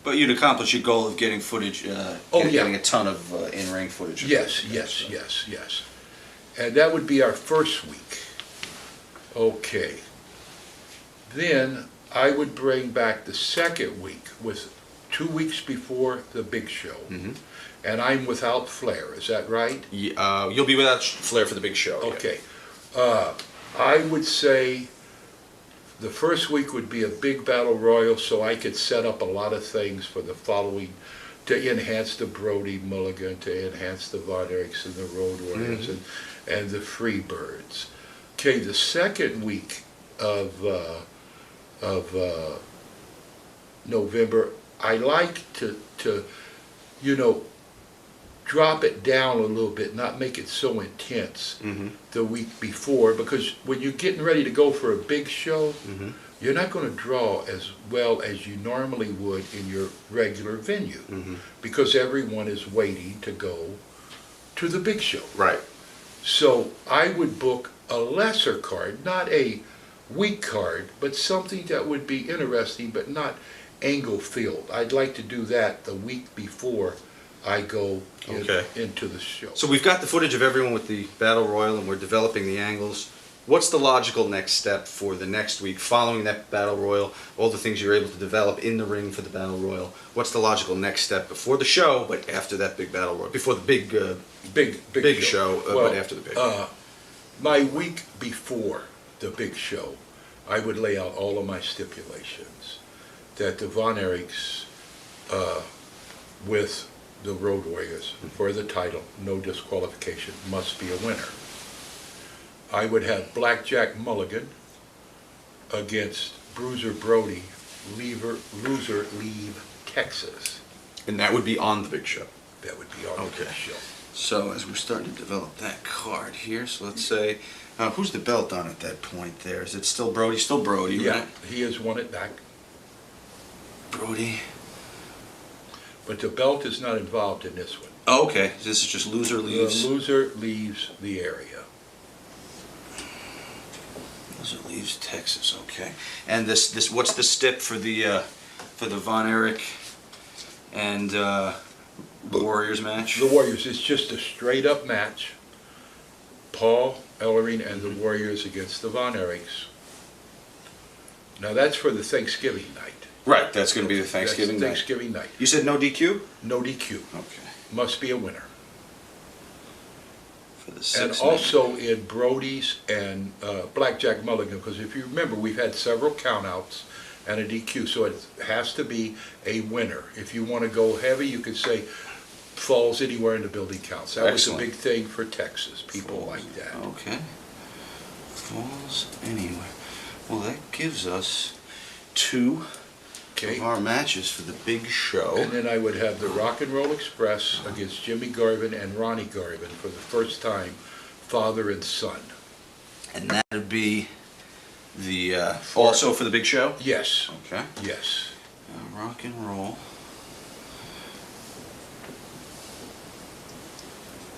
But you'd accomplish your goal of getting footage, getting a ton of in-ring footage. Yes. And that would be our first week. Okay. Then I would bring back the second week with 2 weeks before the big show. Mm-hmm. And I'm without Flair, is that right? You'll be without Flair for the big show. Okay. I would say the first week would be a big battle royal, so I could set up a lot of things for the following, to enhance the Brody Mulligan, to enhance the Von Erichs and the Road Warriors, and the Freebirds. Okay, the second week of November, I like to drop it down a little bit, not make it so intense the week before, because when you're getting ready to go for a big show, you're not going to draw as well as you normally would in your regular venue, because everyone is waiting to go to the big show. Right. So I would book a lesser card, not a weak card, but something that would be interesting, but not angle-filled. I'd like to do that the week before I go into the show. So we've got the footage of everyone with the Battle Royal, and we're developing the angles. What's the logical next step for the next week following that Battle Royal, all the things you're able to develop in the ring for the Battle Royal? What's the logical next step before the show, but after that big Battle Royal, before the big show, but after the big? My week before the big show, I would lay out all of my stipulations that the Von Erichs with the Road Warriors for the title, no disqualification, must be a winner. I would have Blackjack Mulligan against Bruiser Brody, loser leave Texas. And that would be on the big show. That would be on the big show. So as we're starting to develop that card here, so let's say, who's the belt on at that point there? Is it still Brody? Still Brody, Yeah, right? he has won it back. Brody. But the belt is not involved in this one. Oh, okay. This is just loser leaves. The loser leaves the area. Loser leaves Texas. Okay. And this what's the stip for the Von Erich and Warriors match? The Warriors, it's just a straight up match. Paul Ellering and the Warriors against the Von Erichs. Now that's for the Thanksgiving night. Right, that's going to be the Thanksgiving night. Thanksgiving night. You said no DQ? No DQ. Okay. Must be a winner. For the And 6 also in Brody's and Blackjack Mulligan, because if you remember, we've had several countouts and a DQ, so it has to be a winner. If you want to go heavy, you could say falls anywhere in the building counts. That Excellent. was a big thing for Texas. People Falls. like that. Okay. Falls anywhere. Well, that gives us 2 Okay. of our matches for the big show. And then I would have the Rock and Roll Express against Jimmy Garvin and Ronnie Garvin for the first time, father and son. And that would be the also for the big show? Yes. Okay. Yes. Rock and roll.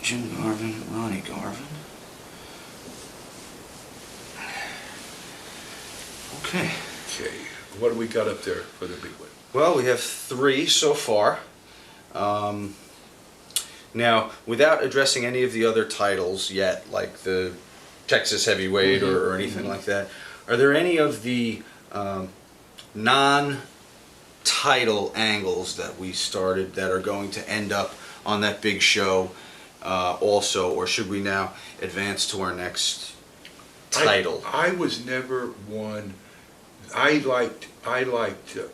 Jim Garvin, Ronnie Garvin. Okay. Okay. What do we got up there for the big one? Well, we have 3 so far. Now, without addressing any of the other titles yet, like the Texas Heavyweight or anything like that, are there any of the non-title angles that we started that are going to end up on that big show also, or should we now advance to our next title? I was never one. I liked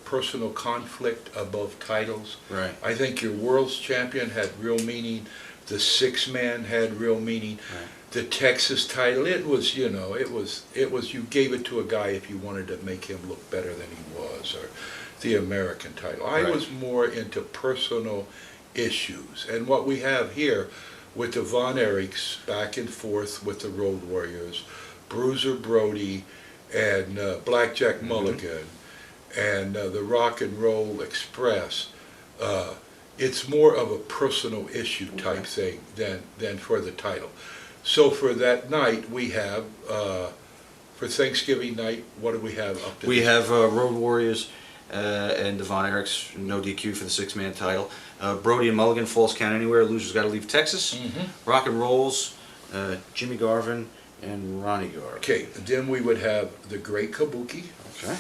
personal conflict above titles. Right. I think your world's champion had real meaning. The 6-man had real meaning. Right. The Texas title, it was you gave it to a guy if you wanted to make him look better than he was, or the American title. I Right. was more into personal issues. And what we have here with the Von Erichs back and forth with the Road Warriors, Bruiser Brody and Blackjack Mulligan and the Rock and Roll Express, it's more of a personal issue type thing than for the title. So for that night, we have, for Thanksgiving night, what do we have up to We this? have Road Warriors and the Von Erichs, no DQ for the six-man title. Brody and Mulligan, Falls Count Anywhere, Loser's Got to Leave Texas. Rock and Rolls, Jimmy Garvin and Ronnie Garvin. Okay, and then we would have the Great Kabuki. Okay.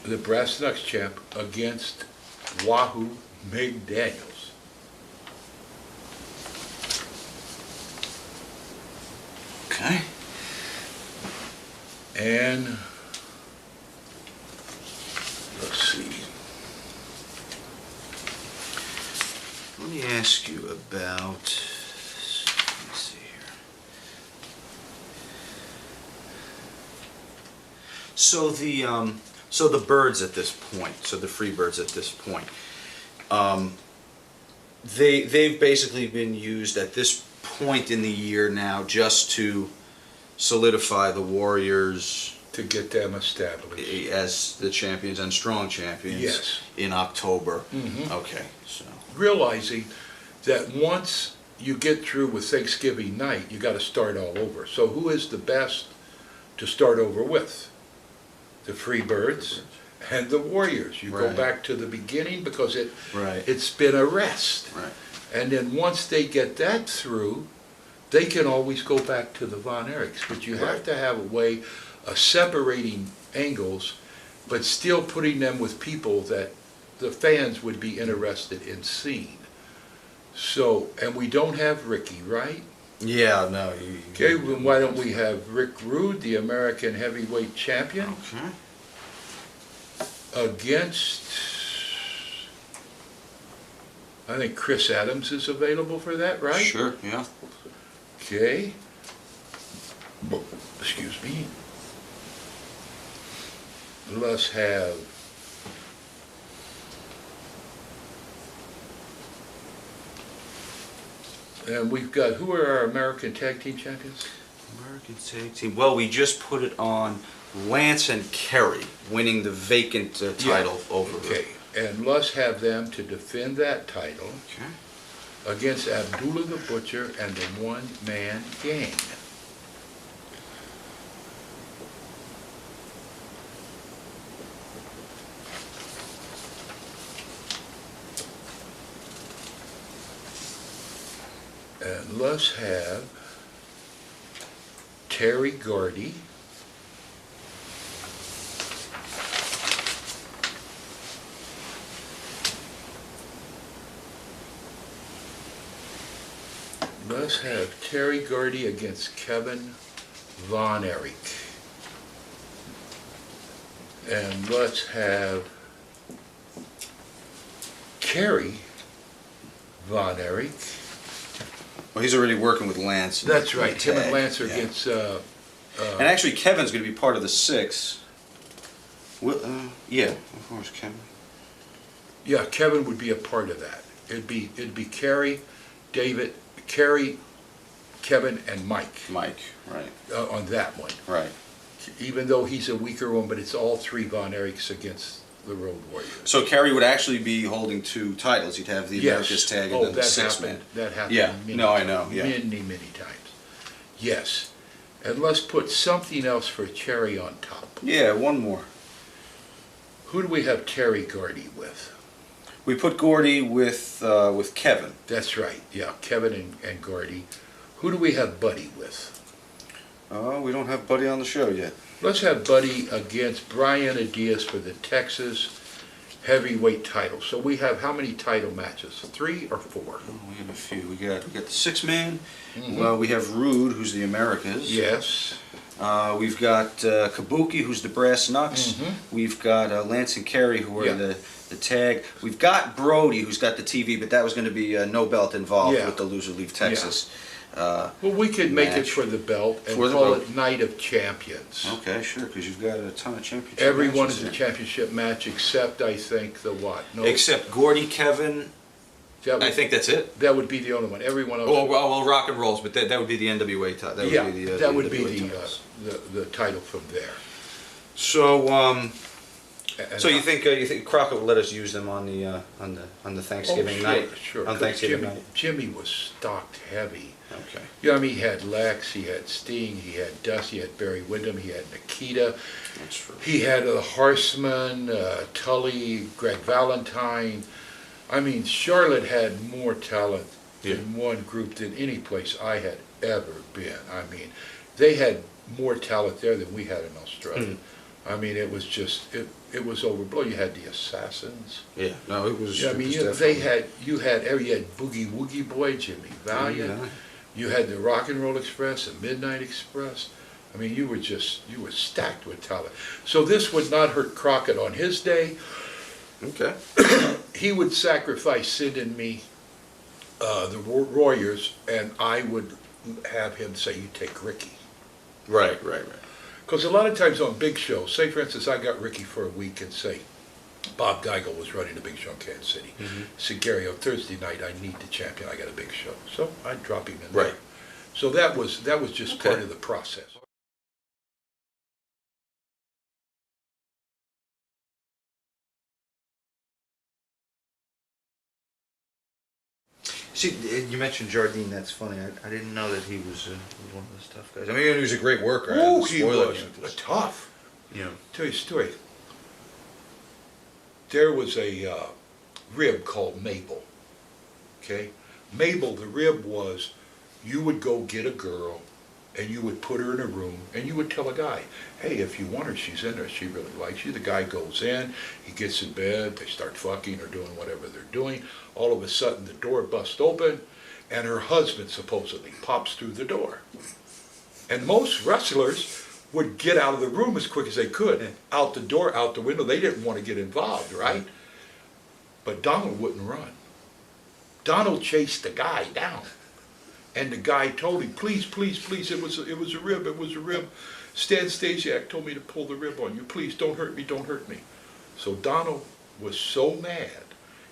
The Brass Knucks champ against Wahoo McDaniels. Okay. And let's see. Let me ask you about, let me see here. So the birds at this point, so the free birds at this point, they've basically been used at this point in the year now just to solidify the Warriors To get them established. as the champions and strong champions Yes. in October. Okay, so. Realizing that once you get through with Thanksgiving night, you got to start all over. So who is the best to start over with? The Freebirds and the Warriors. You go Right. back to the beginning because Right. it's been a rest. Right. And then once they get that through, they can always go back to the Von Erichs. But you have to have a way of separating angles, but still putting them with people that the fans would be interested in seeing. So, and we don't have Ricky, right? Yeah, no. Okay, then why don't we have Rick Rude, the American heavyweight champion, Okay. against, I think Chris Adams is available for that, right? Sure, yeah. Okay. Excuse me. Let's have and we've got, who are our American Tag Team Champions? American Tag Team. Well, we just put it on Lance and Kerry winning the vacant title over. Okay, and let's have them to defend that title Okay. against Abdullah the Butcher and the One Man Gang. And let's have Terry Gordy Let's have Terry Gordy against Kevin Von Erich. And let's have Kerry Von Erich. Well, he's already working with Lance. That's right, Tim and Tag, Lance are yeah. against, And actually, Kevin's going to be part of the six. Well, yeah, of course, Kevin. yeah, Kevin would be a part of that. It'd be Kerry, David, Kerry, Kevin, and Mike Mike, right, on that one. right. Even though he's a weaker one, but it's all three Von Erichs against the Road Warriors. So Kerry would actually be holding two titles. He'd have the America's Tag and then the that six-man. happened. That happened. Yeah, many, no, I know, yeah. Many times. Yes, and let's put something else for cherry on top. Yeah, one more. Who do we have Terry Gordy with? We put Gordy with Kevin. That's right. Yeah, Kevin and Gordy. Who do we have Buddy with? Oh, we don't have Buddy on the show yet. Let's have Buddy against Brian Adias for the Texas heavyweight title. So we have how many title matches? 3 or 4? Oh, we have a few. We got the six-man. Well, we have Rude, who's the Americas. Yes. We've got Kabuki, who's the Brass Knucks. We've got Lance and Kerry, who are Yeah. the tag. We've got Brody, who's got the TV, but that was going to be no belt involved Yeah. with the Loser Leave Texas. Well, we could make it match. for the belt and For the call belt. it Night of Champions. Okay, sure, because you've got a ton of championship Everyone matches is a there. championship match except, I think, the what? No, Except Gordy, Kevin, that would, I think that's it. that would be the only one. Everyone else. Well, rock and rolls, but that would be the NWA title. That would yeah, be the, that would be NWA the, titles. the title from there. So, And so you think Crockett would let us use them on the Thanksgiving night? Sure. On 'cause Thanksgiving night. Jimmy was stocked heavy. Okay. Yeah, I mean, he had Lex, he had Sting, he had Dusty, he had Barry Windham, he had Nikita, That's true. he had the Horseman, Tully, Greg Valentine. I mean, Charlotte had more talent in one group than any place I had ever been. I mean, they had more talent there than we had in Australia. I mean, it was just, it was overblown. You had the Assassins. Yeah. No, it was. Yeah, I it mean, was you definitely- had Boogie Woogie Boy, Jimmy Valiant. Yeah. You had the Rock and Roll Express, the Midnight Express. I mean, you were stacked with talent. So this would not hurt Crockett on his day. Okay. He would sacrifice sending me the Warriors, and I would have him say, you take Ricky. Right. Because a lot of times on big shows, say for instance, I got Ricky for a week, and say, Bob Geigel was running a big show in Kansas City. Said, Gary, on Thursday night, I need the champion. I got a big show. So I'd drop him in there. Right. So that was just Okay. part of the process. See, you mentioned Jardine. That's funny. I didn't know that he was one of the tough guys. I mean, he was a great worker. I Oh, didn't he spoil was it. tough. You know. Tell you a story. There was a rib called Mabel. Okay? Mabel, the rib was, you would go get a girl and you would put her in a room and you would tell a guy, hey, if you want her, she's in there, she really likes you. The guy goes in, he gets in bed, they start fucking or doing whatever they're doing. All of a sudden the door busts open and her husband supposedly pops through the door. And most wrestlers would get out of the room as quick as they could, out the door, out the window. They didn't want to get involved, right? But Donald wouldn't run. Donald chased the guy down. And the guy told him, please, please, please, it was a rib, it was a rib. Stan Stasiak told me to pull the rib on you. Please, don't hurt me, don't hurt me. So Donald was so mad,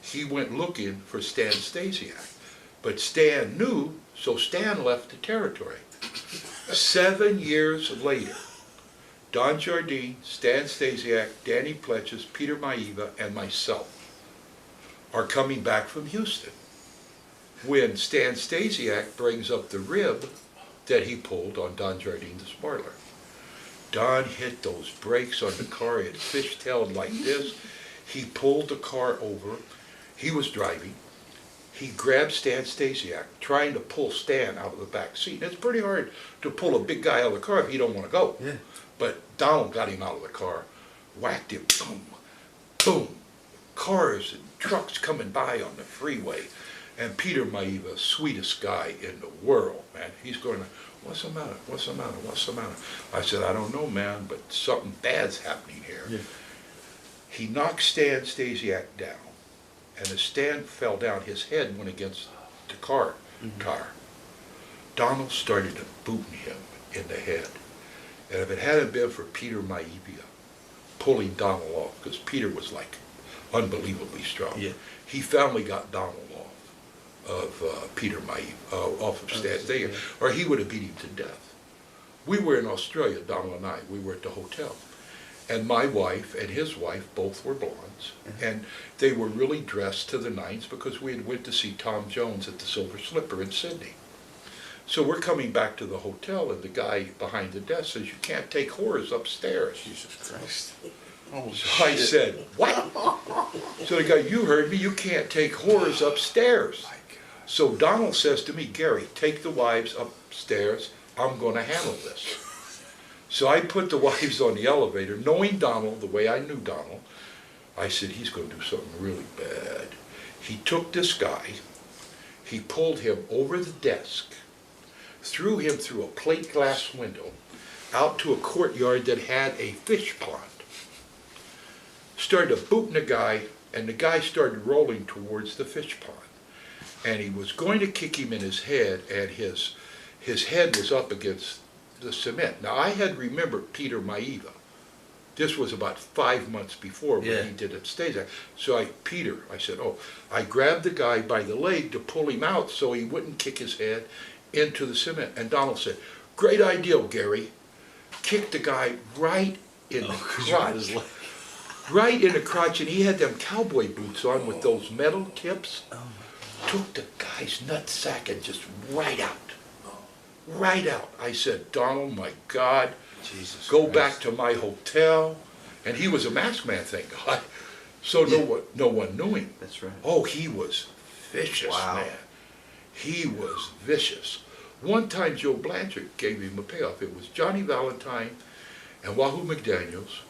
he went looking for Stan Stasiak. But Stan knew, so Stan left the territory. 7 years later, Don Jardine, Stan Stasiak, Danny Pletches, Peter Maiva, and myself are coming back from Houston when Stan Stasiak brings up the rib that he pulled on Don Jardine the Smartler. Don hit those brakes on the car, it fishtailed like this. He pulled the car over. He was driving. He grabbed Stan Stasiak, trying to pull Stan out of the back seat. And it's pretty hard to pull a big guy out of the car if you don't want to go. Yeah. But Donald got him out of the car, whacked him, boom, boom. Cars and trucks coming by on the freeway. And Peter Maiva, sweetest guy in the world, man. He's going, what's the matter? What's the matter? What's the matter? I said, I don't know, man, but something bad's happening here. Yeah. He knocked Stan Stasiak down. And as Stan fell down, his head went against the car tire. Donald started to boot him in the head. And if it hadn't been for Peter Maivia pulling Donald off, because Peter was like unbelievably strong, he finally got Donald off of Peter Maivia, off of Stan Stasiak, or he would have beat him to death. We were in Australia, Donald and I, we were at the hotel. And my wife and his wife both were blondes, and they were really dressed to the nines because we had went to see Tom Jones at the Silver Slipper in Sydney. So we're coming back to the hotel, and the guy behind the desk says, you can't take whores upstairs. Jesus Christ. Oh, So I said, what? So the guy, you heard me, you can't take whores upstairs. So Donald says to me, Gary, take the wives upstairs, I'm going to handle this. So I put the wives on the elevator, knowing Donald the way I knew Donald. I said, he's going to do something really bad. He took this guy, he pulled him over the desk, threw him through a plate glass window, out to a courtyard that had a fish pond. Started booting the guy, and the guy started rolling towards the fish pond. And he was going to kick him in his head, and his his head was up against the cement. Now, I had remembered Peter Maiva. This was about 5 months before when Yeah. he did Upstage. So I said, oh, I grabbed the guy by the leg to pull him out so he wouldn't kick his head into the cement. And Donald said, great idea, Gary. Kicked the guy right in the crotch. Right in the crotch, and he had them cowboy boots on with those metal tips. Took the guy's nutsack and just right out. Right out. I said, Donald, my God, Jesus go Christ. back to my hotel. And he was a masked man, thank God. So no one knew him. That's right. Oh, he was vicious, Wow. man. He was vicious. One time Joe Blanchard gave him a payoff. It was Johnny Valentine and Wahoo McDaniels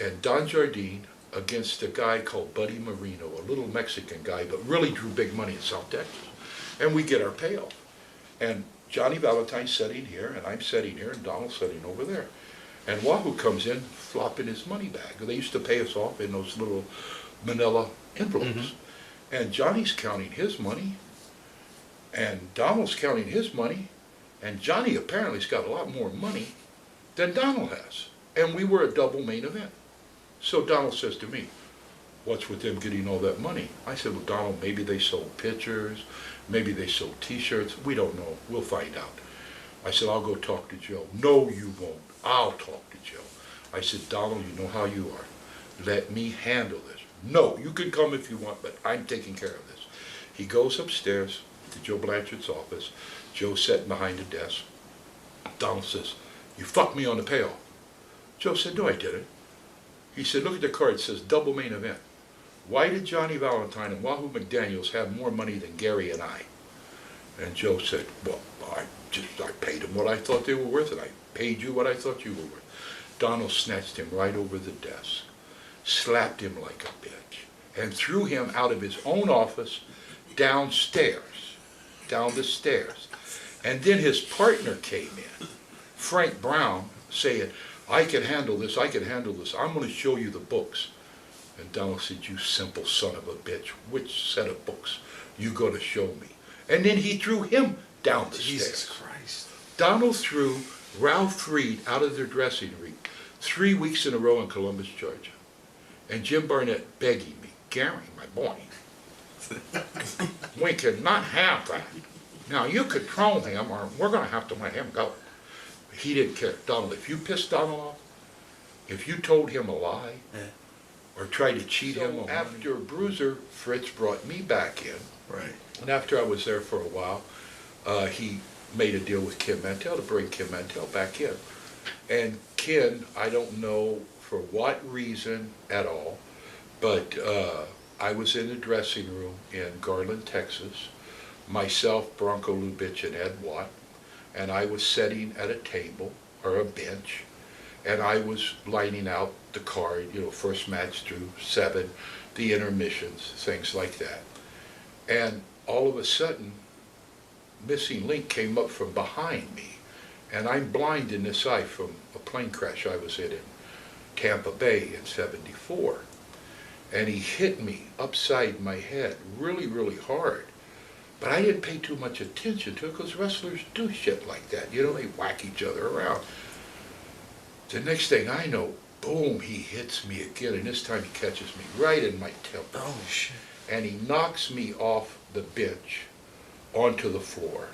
and Don Jardine against a guy called Buddy Marino, a little Mexican guy, but really drew big money in South Texas. And we get our payoff. And Johnny Valentine's sitting here, and I'm sitting here, and Donald's sitting over there. And Wahoo comes in, flopping his money bag. They used to pay us off in those little manila envelopes. And Johnny's counting his money, and Donald's counting his money, and Johnny apparently's got a lot more money than Donald has. And we were a double main event. So Donald says to me, what's with them getting all that money? I said, well, Donald, maybe they sold pictures, maybe they sold t-shirts, we don't know, we'll find out. I said, I'll go talk to Joe. No, you won't, I'll talk to Joe. I said, Donald, you know how you are. Let me handle this. No, you can come if you want, but I'm taking care of this. He goes upstairs to Joe Blanchard's office. Joe's sitting behind the desk. Donald says, you fucked me on the payoff. Joe said, no, I didn't. He said, look at the card, it says double main event. Why did Johnny Valentine and Wahoo McDaniels have more money than Gary and I? And Joe said, well, I paid them what I thought they were worth, and I paid you what I thought you were worth. Donald snatched him right over the desk, slapped him like a bitch, and threw him out of his own office downstairs, down the stairs. And then his partner came in, Frank Brown, saying, I can handle this, I can handle this, I'm going to show you the books. And Donald said, you simple son of a bitch, which set of books you going to show me? And then he threw him down the Jesus stairs. Christ. Donald threw Ralph Reed out of their dressing room 3 weeks in a row in Columbus, Georgia. And Jim Barnett begging me, Gary, my boy, we could not have that. Now, you control him, or we're going to have to let him go. He didn't care. Donald, if you pissed Donald off, if you told him a lie, or tried to cheat him on after Bruiser, Fritz brought me back in. Right. And after I was there for a while, he made a deal with Ken Mantell to bring Ken Mantell back in. And Ken, I don't know for what reason at all, but I was in the dressing room in Garland, Texas, myself, Bronco Lubitsch, and Ed Watt, and I was sitting at a table, or a bench, and I was lining out the card, you know, first match through 7, the intermissions, things like that. And all of a sudden, Missing Link came up from behind me, and I'm blind in this eye from a plane crash I was in Tampa Bay in '74. And he hit me upside my head really, really hard. But I didn't pay too much attention to it because wrestlers do shit like that. You know, they whack each other around. The next thing I know, boom, he hits me again, and this time he catches me right in my temple. Oh, shit. And he knocks me off the bench onto the floor.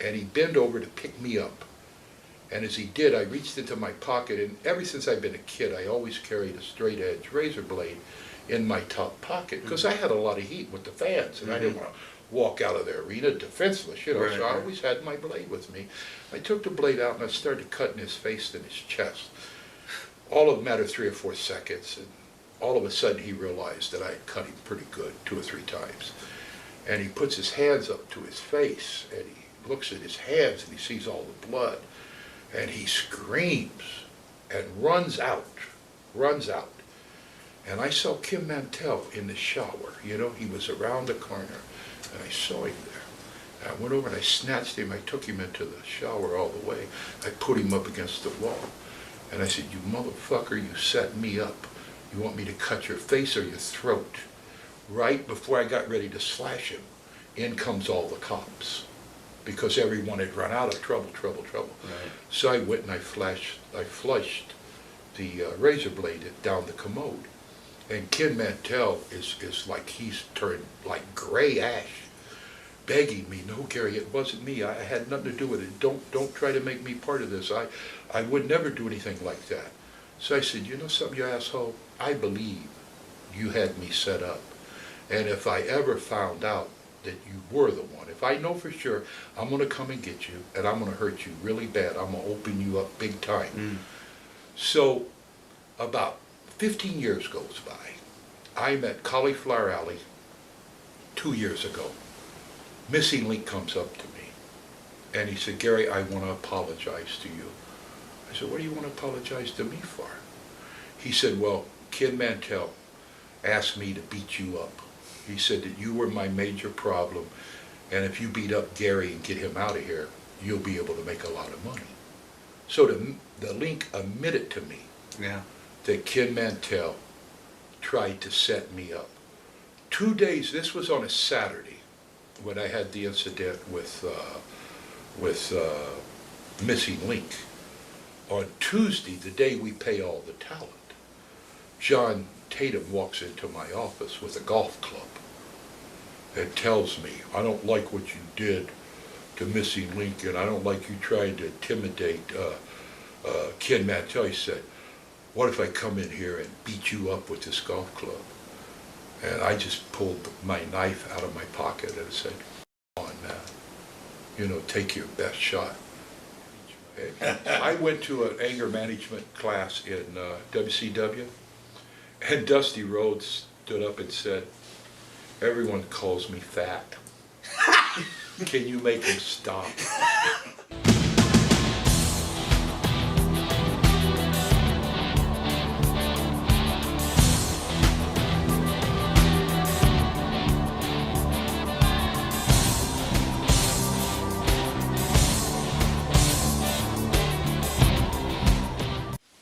And he bent over to pick me up. And as he did, I reached into my pocket, and ever since I've been a kid, I always carried a straight edge razor blade in my top pocket because I had a lot of heat with the fans, and I didn't want to walk out of the arena defenseless, you know, Right, so I right. always had my blade with me. I took the blade out and I started cutting his face and his chest. All of a matter of 3 or 4 seconds, and all of a sudden he realized that I had cut him pretty good 2 or 3 times. And he puts his hands up to his face, and he looks at his hands and he sees all the blood, and he screams and runs out. And I saw Ken Mantell in the shower, you know, he was around the corner, and I saw him there. And I went over and I snatched him, I took him into the shower all the way. I put him up against the wall. And I said, you motherfucker, you set me up. You want me to cut your face or your throat? Right before I got ready to slash him, in comes all the cops. because everyone had run out of trouble. Right. So I went and I flushed the razor blade down the commode. And Ken Mantell is like, he's turned like gray ash, begging me, no, Gary, it wasn't me. I had nothing to do with it. Don't try to make me part of this. I would never do anything like that. So I said, you know something, you asshole? I believe you had me set up. And if I ever found out that you were the one, if I know for sure, I'm going to come and get you, and I'm going to hurt you really bad. I'm going to open you up big time. So about 15 years goes by. I'm at Cauliflower Alley 2 years ago. Missing Link comes up to me, and he said, Gary, I want to apologize to you. I said, what do you want to apologize to me for? He said, well, Ken Mantell asked me to beat you up. He said that you were my major problem, and if you beat up Gary and get him out of here, you'll be able to make a lot of money. So the Link admitted to me that Ken Mantell tried to set me up. 2 days, this was on a Saturday, when I had the incident with Missing Link. On Tuesday, the day we pay all the talent, John Tatum walks into my office with a golf club and tells me, I don't like what you did to Missing Link, and I don't like you trying to intimidate Ken Mantell. He said, what if I come in here and beat you up with this golf club? And I just pulled my knife out of my pocket and said, come on, man, you know, take your best shot. I went to an anger management class in WCW, and Dusty Rhodes stood up and said, everyone calls me fat. Can you make him stop?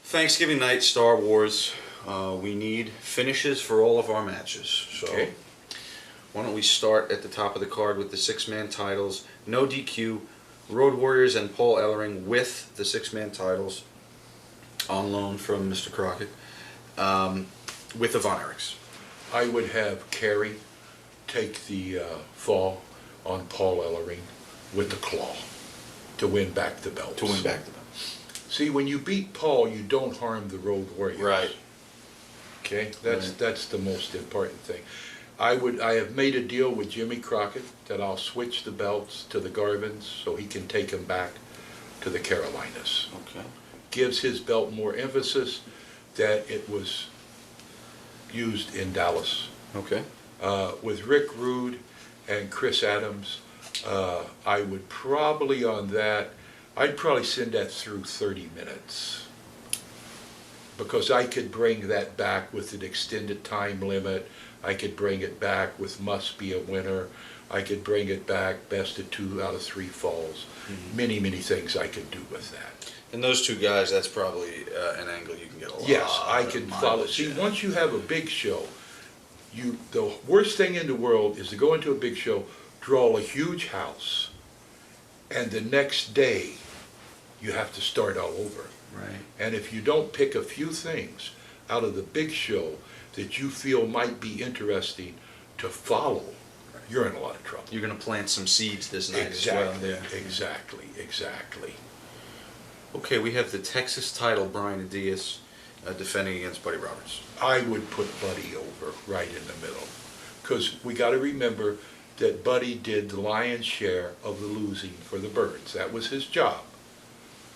Thanksgiving night, Star Wars. We need finishes for all of our matches. So Okay. why don't we start at the top of the card with the six-man titles. No DQ. Road Warriors and Paul Ellering with the six-man titles on loan from Mr. Crockett with the Von Erichs. I would have Kerry take the fall on Paul Ellering with the claw to win back the belts. To win back the belt. See, when you beat Paul, you don't harm the Road Warriors. Right. Okay, Right. that's the most important thing. I have made a deal with Jimmy Crockett that I'll switch the belts to the Garvins so he can take them back to the Carolinas. Okay. Gives his belt more emphasis that it was used in Dallas. Okay. With Rick Rude and Chris Adams, I would probably on that, I'd probably send that through 30 minutes. Because I could bring that back with an extended time limit. I could bring it back with must be a winner. I could bring it back best of 2 out of 3 falls. Many, many things I could do with that. And those two guys, that's probably an angle you can get a lot. Yes, I can follow. mileage See, in. once you have a big show, the worst thing in the world is to go into a big show, draw a huge house, and the next day you have to start all over. Right. And if you don't pick a few things out of the big show that you feel might be interesting to follow, you're in a lot of trouble. You're going to plant some seeds this night Exactly, as well. exactly. Okay, we have the Texas title, Brian Diaz, defending against Buddy Roberts. I would put Buddy over right in the middle. Because we got to remember that Buddy did the lion's share of the losing for the Birds. That was his job.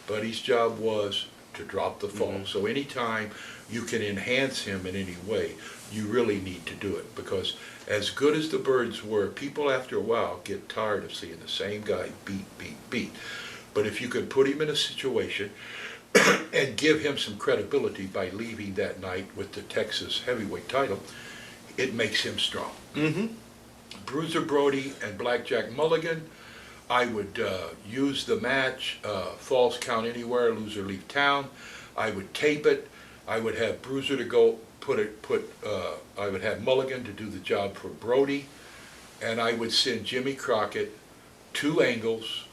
Buddy's job was to drop the fall. So anytime you can enhance him in any way, you really need to do it. Because as good as the Birds were, people after a while get tired of seeing the same guy beat. But if you could put him in a situation and give him some credibility by leaving that night with the Texas heavyweight title, it makes him strong. Bruiser Brody and Blackjack Mulligan, I would use the match, falls count anywhere, loser leave town. I would tape it. I would have Bruiser to go I would have Mulligan to do the job for Brody, and I would send Jimmy Crockett two angles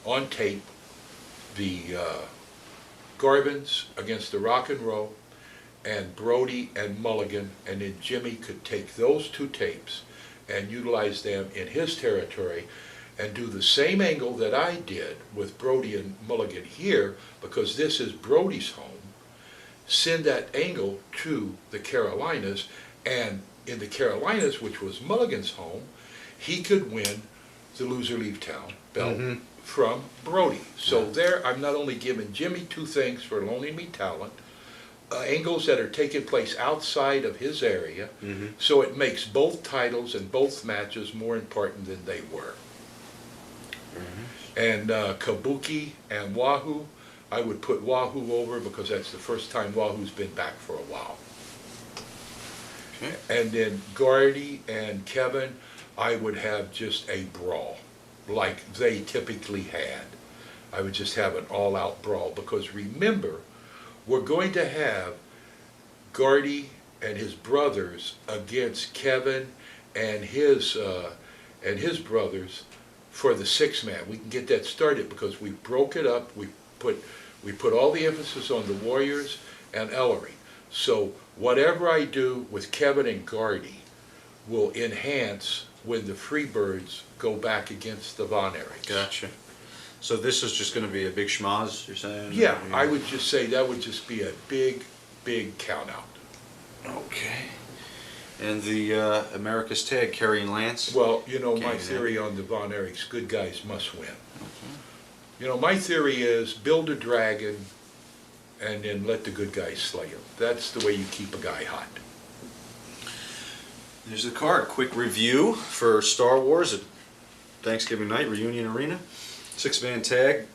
on tape, the Garvins against the Rock and Roll, and Brody and Mulligan, and then Jimmy could take those two tapes and utilize them in his territory and do the same angle that I did with Brody and Mulligan here, because this is Brody's home, send that angle to the Carolinas, and in the Carolinas, which was Mulligan's home, he could win the Loser Leave Town belt from Brody. So there, I'm not only giving Jimmy two things for loaning me talent, angles that are taking place outside of his area, so it makes both titles and both matches more important than they were. And Kabuki and Wahoo, I would put Wahoo over because that's the first time Wahoo's been back for a while. And then Gardy and Kevin, I would have just a brawl, like they typically had. I would just have an all-out brawl, because remember, we're going to have Gardy and his brothers against Kevin and his brothers for the six-man. We can get that started because we broke it up. We put all the emphasis on the Warriors and Ellery. So whatever I do with Kevin and Gardy will enhance when the Freebirds go back against the Von Erichs. Gotcha. So this is just going to be a big schmoz, you're saying? Yeah, I would just say that would just be a big, big count out. Okay. And the America's Tag, Kerry and Lance? Well, you know, my Okay, theory on the Von Erichs, good guys must win. You know, my theory is build a dragon and then let the good guys slay him. That's the way you keep a guy hot. There's the card. Quick review for Star Wars at Thanksgiving night, Reunion Arena. Six-man tag.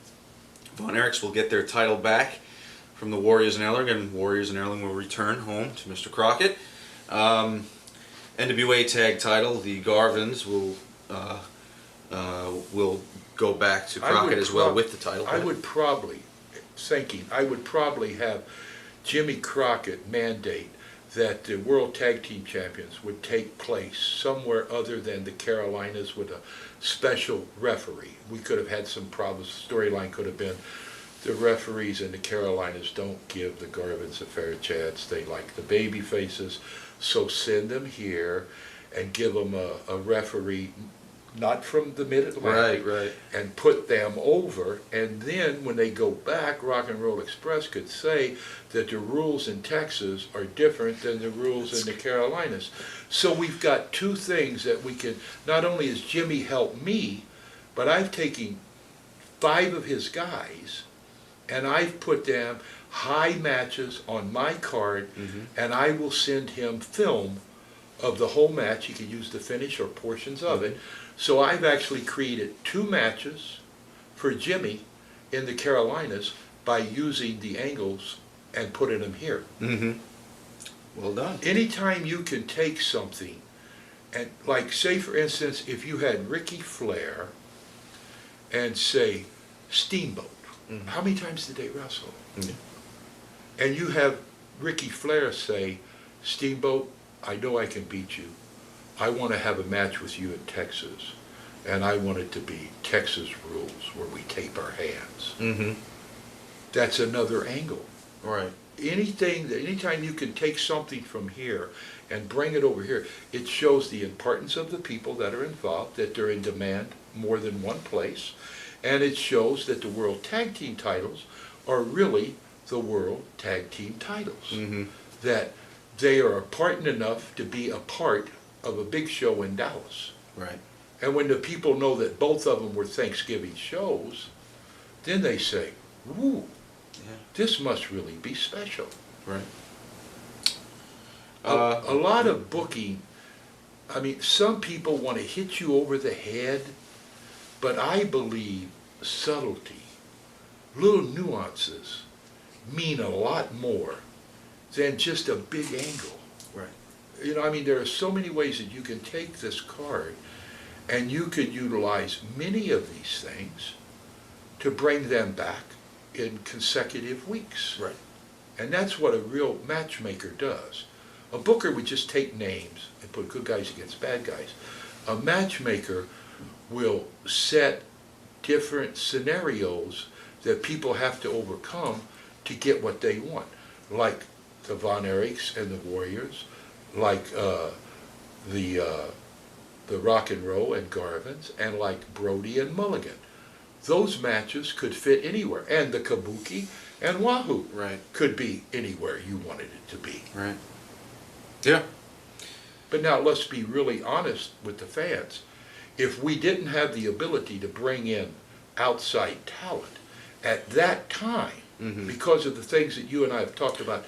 Von Erichs will get their title back from the Warriors and Elling, and Warriors and Elling will return home to Mr. Crockett. NWA tag title, the Garvins will go back to Crockett as well with the title. I would probably have Jimmy Crockett mandate that the World Tag Team Champions would take place somewhere other than the Carolinas with a special referee. We could have had some problems. The storyline could have been the referees in the Carolinas don't give the Garvins a fair chance. They like the baby faces. So send them here and give them a referee not from the Mid-Atlantic, Right. and put them over. And then when they go back, Rock and Roll Express could say that the rules in Texas are different than the rules in the Carolinas. So we've got two things that we can, not only has Jimmy helped me, but I've taken 5 of his guys and I've put them high matches on my card, and I will send him film of the whole match. He can use the finish or portions of it. So I've actually created 2 matches for Jimmy in the Carolinas by using the angles and putting them here. Well done. Anytime you can take something, and like say for instance, if you had Ricky Flair and say Steamboat, how many times did they wrestle? And you have Ricky Flair say, Steamboat, I know I can beat you. I want to have a match with you in Texas, and I want it to be Texas rules where we tape our hands. That's another angle. Right. Anytime you can take something from here and bring it over here, it shows the importance of the people that are involved, that they're in demand more than one place, and it shows that the World Tag Team titles are really the World Tag Team titles. That they are important enough to be a part of a big show in Dallas. Right. And when the people know that both of them were Thanksgiving shows, then they say, ooh, this must really be special. Right. A lot of booking, I mean, some people want to hit you over the head, but I believe subtlety, little nuances, mean a lot more than just a big angle. Right. You know, I mean, there are so many ways that you can take this card and you could utilize many of these things to bring them back in consecutive weeks. Right. And that's what a real matchmaker does. A booker would just take names and put good guys against bad guys. A matchmaker will set different scenarios that people have to overcome to get what they want, like the Von Erichs and the Warriors, like the Rock and Roll and Garvins, and like Brody and Mulligan. Those matches could fit anywhere, and the Kabuki and Wahoo Right. could be anywhere you wanted it to be. Right. Yeah. But now let's be really honest with the fans. If we didn't have the ability to bring in outside talent at that time, because of the things that you and I have talked about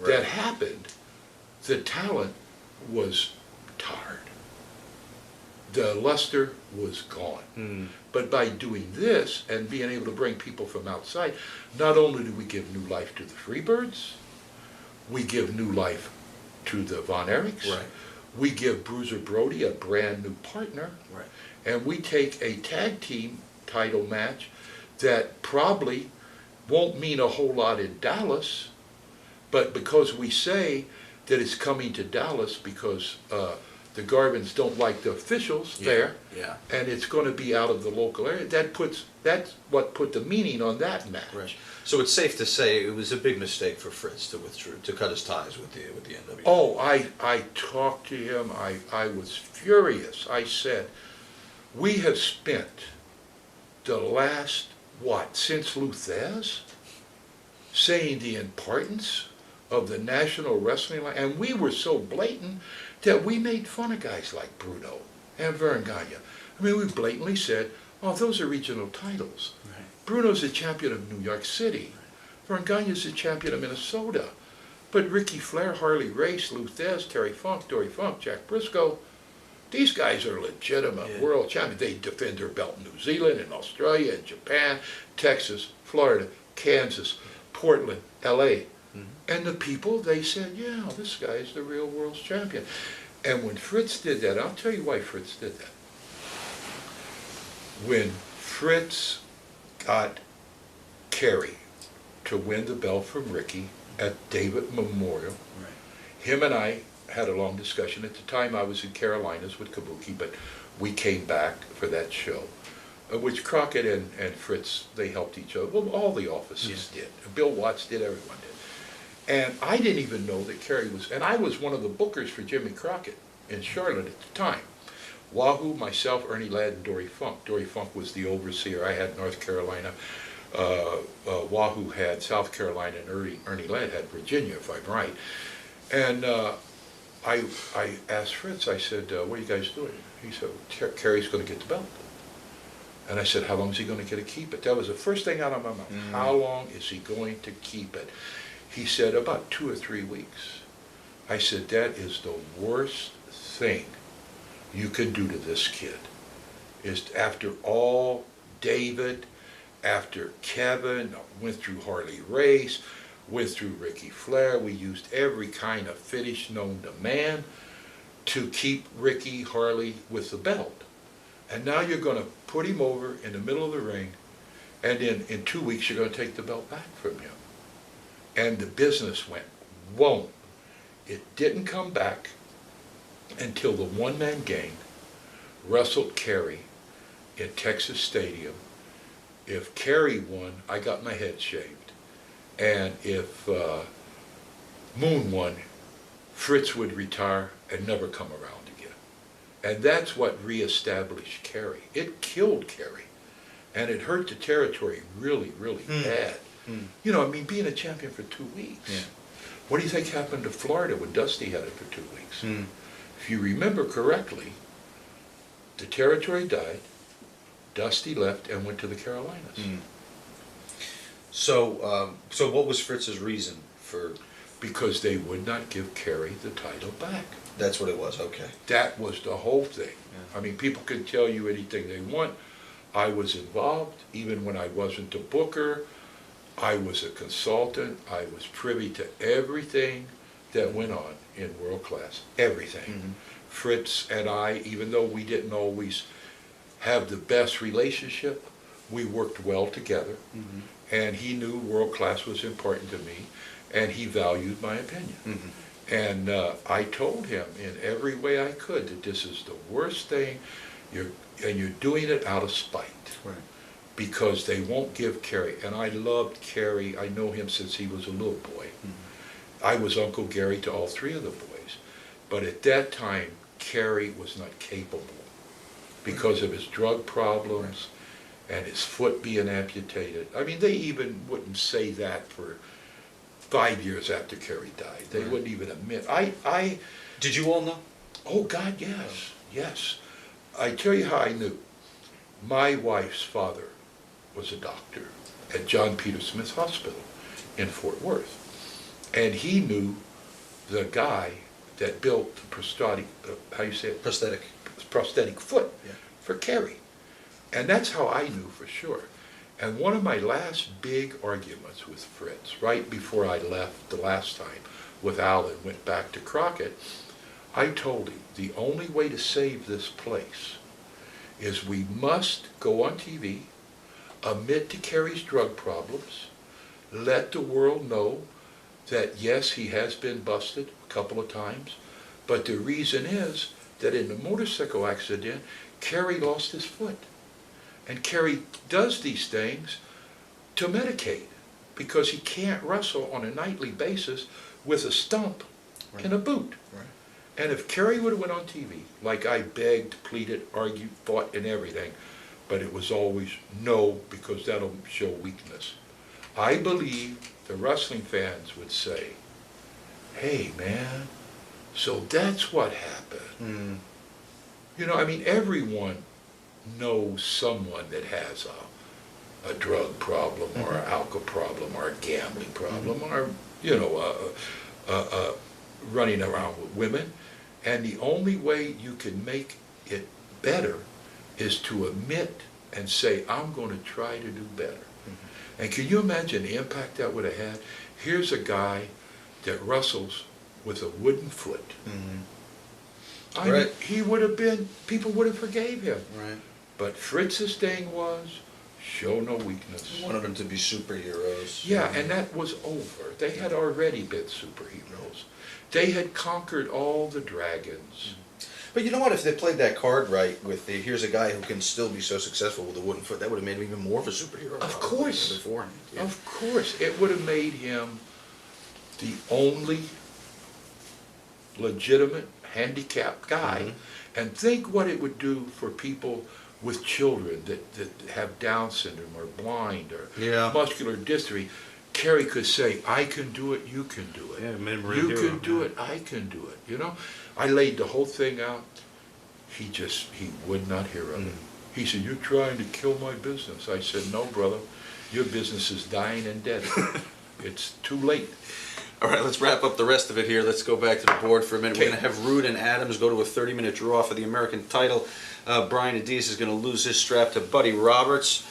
that happened, the talent was tired. The luster was gone. But by doing this and being able to bring people from outside, not only do we give new life to the Freebirds, we give new life to the Von Erichs, Right. we give Bruiser Brody a brand new partner, Right. and we take a tag team title match that probably won't mean a whole lot in Dallas, but because we say that it's coming to Dallas because the Garvins don't like the officials there, Yeah. and it's going to be out of the local area, that's what put the meaning on that match. Right. So it's safe to say it was a big mistake for Fritz to cut his ties with the NWA. Oh, I talked to him, I was furious. I said, we have spent the last, since Luthez, saying the importance of the National Wrestling Line, and we were so blatant that we made fun of guys like Bruno and Vern Gagne. I mean, we blatantly said, oh, those are regional titles. Right. Bruno's the champion of New York City. Vern Gagne's the champion of Minnesota. But Ricky Flair, Harley Race, Luthez, Terry Funk, Dory Funk, Jack Briscoe, these guys are legitimate world champions. They defend their belt in New Zealand, in Australia, in Japan, Texas, Florida, Kansas, Portland, LA. And the people, they said, yeah, this guy is the real world's champion. And when Fritz did that, I'll tell you why Fritz did that. When Fritz got Kerry to win the belt from Ricky at David Memorial, him and I had a long discussion. At the time I was in Carolinas with Kabuki, but we came back for that show, which Crockett and Fritz, they helped each other. Well, all the offices did. Bill Watts did, everyone did. And I didn't even know that Kerry was, and I was one of the bookers for Jimmy Crockett in Charlotte at the time. Wahoo, myself, Ernie Ladd, and Dory Funk. Dory Funk was the overseer. I had North Carolina. Wahoo had South Carolina, and Ernie Ladd had Virginia, if I'm right. And I asked Fritz, I said, what are you guys doing? He said, Kerry's going to get the belt. And I said, how long is he going to get to keep it? That was the first thing out of my mouth. How long is he going to keep it? He said, about 2 or 3 weeks. I said, that is the worst thing you can do to this kid. Is after all, David, after Kevin, went through Harley Race, went through Ricky Flair, we used every kind of finish known to man to keep Ricky Harley with the belt. And now you're going to put him over in the middle of the ring, and then in 2 weeks you're going to take the belt back from him. And the business went, whoa. It didn't come back until the one-man gang wrestled Kerry in Texas Stadium. If Kerry won, I got my head shaved. And if Moon won, Fritz would retire and never come around again. And that's what reestablished Kerry. It killed Kerry. And it hurt the territory really, really bad. You know, I mean, being a champion for 2 weeks. Yeah. What do you think happened to Florida when Dusty had it for 2 weeks? If you remember correctly, the territory died, Dusty left and went to the Carolinas. So what was Fritz's reason for? Because they would not give Kerry the title back. That's what it was. Okay. That was the whole thing. I mean, people can tell you anything they want. I was involved, even when I wasn't a booker. I was a consultant. I was privy to everything that went on in World Class. Everything. Fritz and I, even though we didn't always have the best relationship, we worked well together. And he knew World Class was important to me, and he valued my opinion. And I told him in every way I could that this is the worst thing You're doing it out of spite. Right. Because they won't give Kerry, and I loved Kerry, I know him since he was a little boy. Mm-hmm. I was Uncle Gary to all three of the boys. But at that time, Kerry was not capable because of his drug problems and his foot being amputated. I mean, they even wouldn't say that for 5 years after Kerry died. They wouldn't even admit. Did you all know? Oh God, yes, yes. I tell you how I knew. My wife's father was a doctor at John Peter Smith Hospital in Fort Worth. And he knew the guy that built the prosthetic, how you say it? Prosthetic foot for Kerry. And that's how I knew for sure. And one of my last big arguments with Fritz, right before I left the last time with Al and went back to Crockett, I told him the only way to save this place is we must go on TV, admit to Kerry's drug problems, let the world know that yes, he has been busted a couple of times, but the reason is that in the motorcycle accident, Kerry lost his foot. And Kerry does these things to medicate because he can't wrestle on a nightly basis with a stump in a boot. Right. And if Kerry would have went on TV, like I begged, pleaded, argued, fought, and everything, but it was always no, because that'll show weakness. I believe the wrestling fans would say, hey man, so that's what happened. You know, I mean, everyone knows someone that has a drug problem or an alcohol problem or a gambling problem or, you know, running around with women. And the only way you can make it better is to admit and say, I'm going to try to do better. And can you imagine the impact that would have had? Here's a guy that wrestles with a wooden foot. I mean, he would have been, people would have forgave him. Right. But Fritz's thing was, show no weakness. Wanted them to be superheroes. Yeah, and that was over. They had already been superheroes. They had conquered all the dragons. But you know what? If they played that card right, with the here's a guy who can still be so successful with a wooden foot, that would have made him even more of a superhero. Of course. Beforehand. Yeah. Of course. It would have made him the only legitimate handicapped guy. And think what it would do for people with children that have Down syndrome or blind or muscular dystrophy. Kerry could say, I can do it, you can do it. Yeah, you can do it, I can do it. You know, I laid the whole thing out. He would not hear of it. He said, you're trying to kill my business. I said, no, brother, your business is dying and dead. It's too late. All right, let's wrap up the rest of it here. Let's go back to the board for a minute. We're going to have Rude and Adams go to a 30-minute draw for the American title. Brian Adiz is going to lose his strap to Buddy Roberts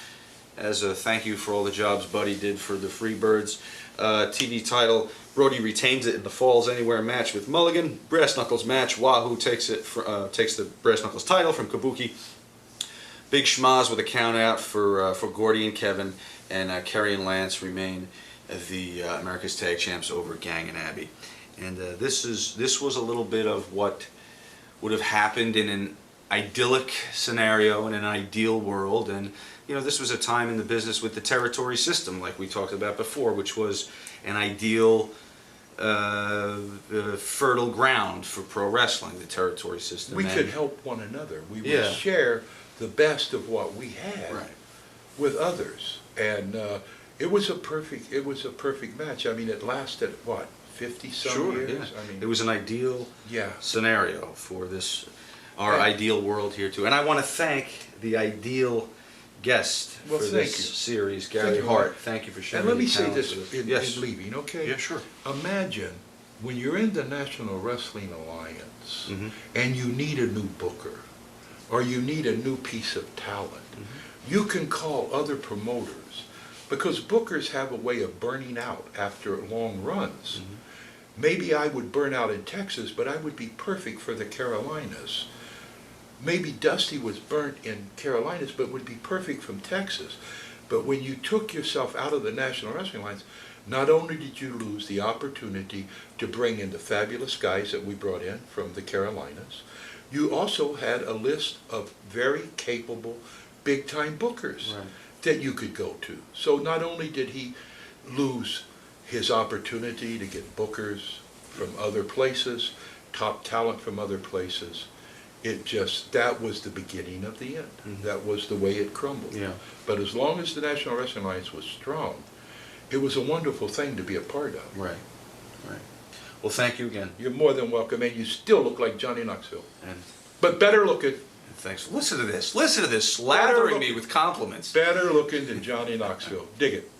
as a thank you for all the jobs Buddy did for the Freebirds. TV title, Brody retains it in the Falls Anywhere match with Mulligan. Brass Knuckles match, Wahoo takes the Brass Knuckles title from Kabuki. Big schmaz with a count out for Gordy and Kevin, and Kerry and Lance remain the America's Tag Champs over Gang and Abby. And this was a little bit of what would have happened in an idyllic scenario in an ideal world. And you know, this was a time in the business with the territory system, like we talked about before, which was an ideal fertile ground for pro wrestling, the territory system. We could help one another. We would share the best of what we had with others. And it was a perfect match. I mean, it lasted what, 50-some years? Yeah. I mean, it was an ideal scenario for this, our ideal world here too. And I want to thank the ideal guest for this series, Gary Hart. Thank you for sharing. And let me your say talents this in leaving, okay? Yeah, sure. Imagine when you're in the National Wrestling Alliance and you need a new booker or you need a new piece of talent, you can call other promoters because bookers have a way of burning out after long runs. Maybe I would burn out in Texas, but I would be perfect for the Carolinas. Maybe Dusty was burnt in Carolinas, but would be perfect from Texas. But when you took yourself out of the National Wrestling Alliance, not only did you lose the opportunity to bring in the fabulous guys that we brought in from the Carolinas, you also had a list of very capable, big-time bookers that you could go to. So not only did he lose his opportunity to get bookers from other places, top talent from other places, that was the beginning of the end. That was the way it crumbled. Yeah. But as long as the National Wrestling Alliance was strong, it was a wonderful thing to be a part of. Right. Well, thank you again. You're more than welcome, and you still look like Johnny Knoxville. And But better looking. thanks. Listen to this. Listen to this. Slathering me with compliments. Better looking than Johnny Knoxville. Dig it.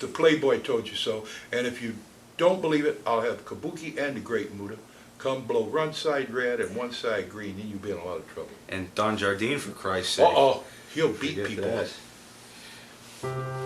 The Playboy told you so. And if you don't believe it, I'll have Kabuki and the Great Muda come blow one side red and one side green, and you'll be in a lot of trouble. And Don Jardine, for Christ's sake. Uh-oh. He'll beat Forget people that. up.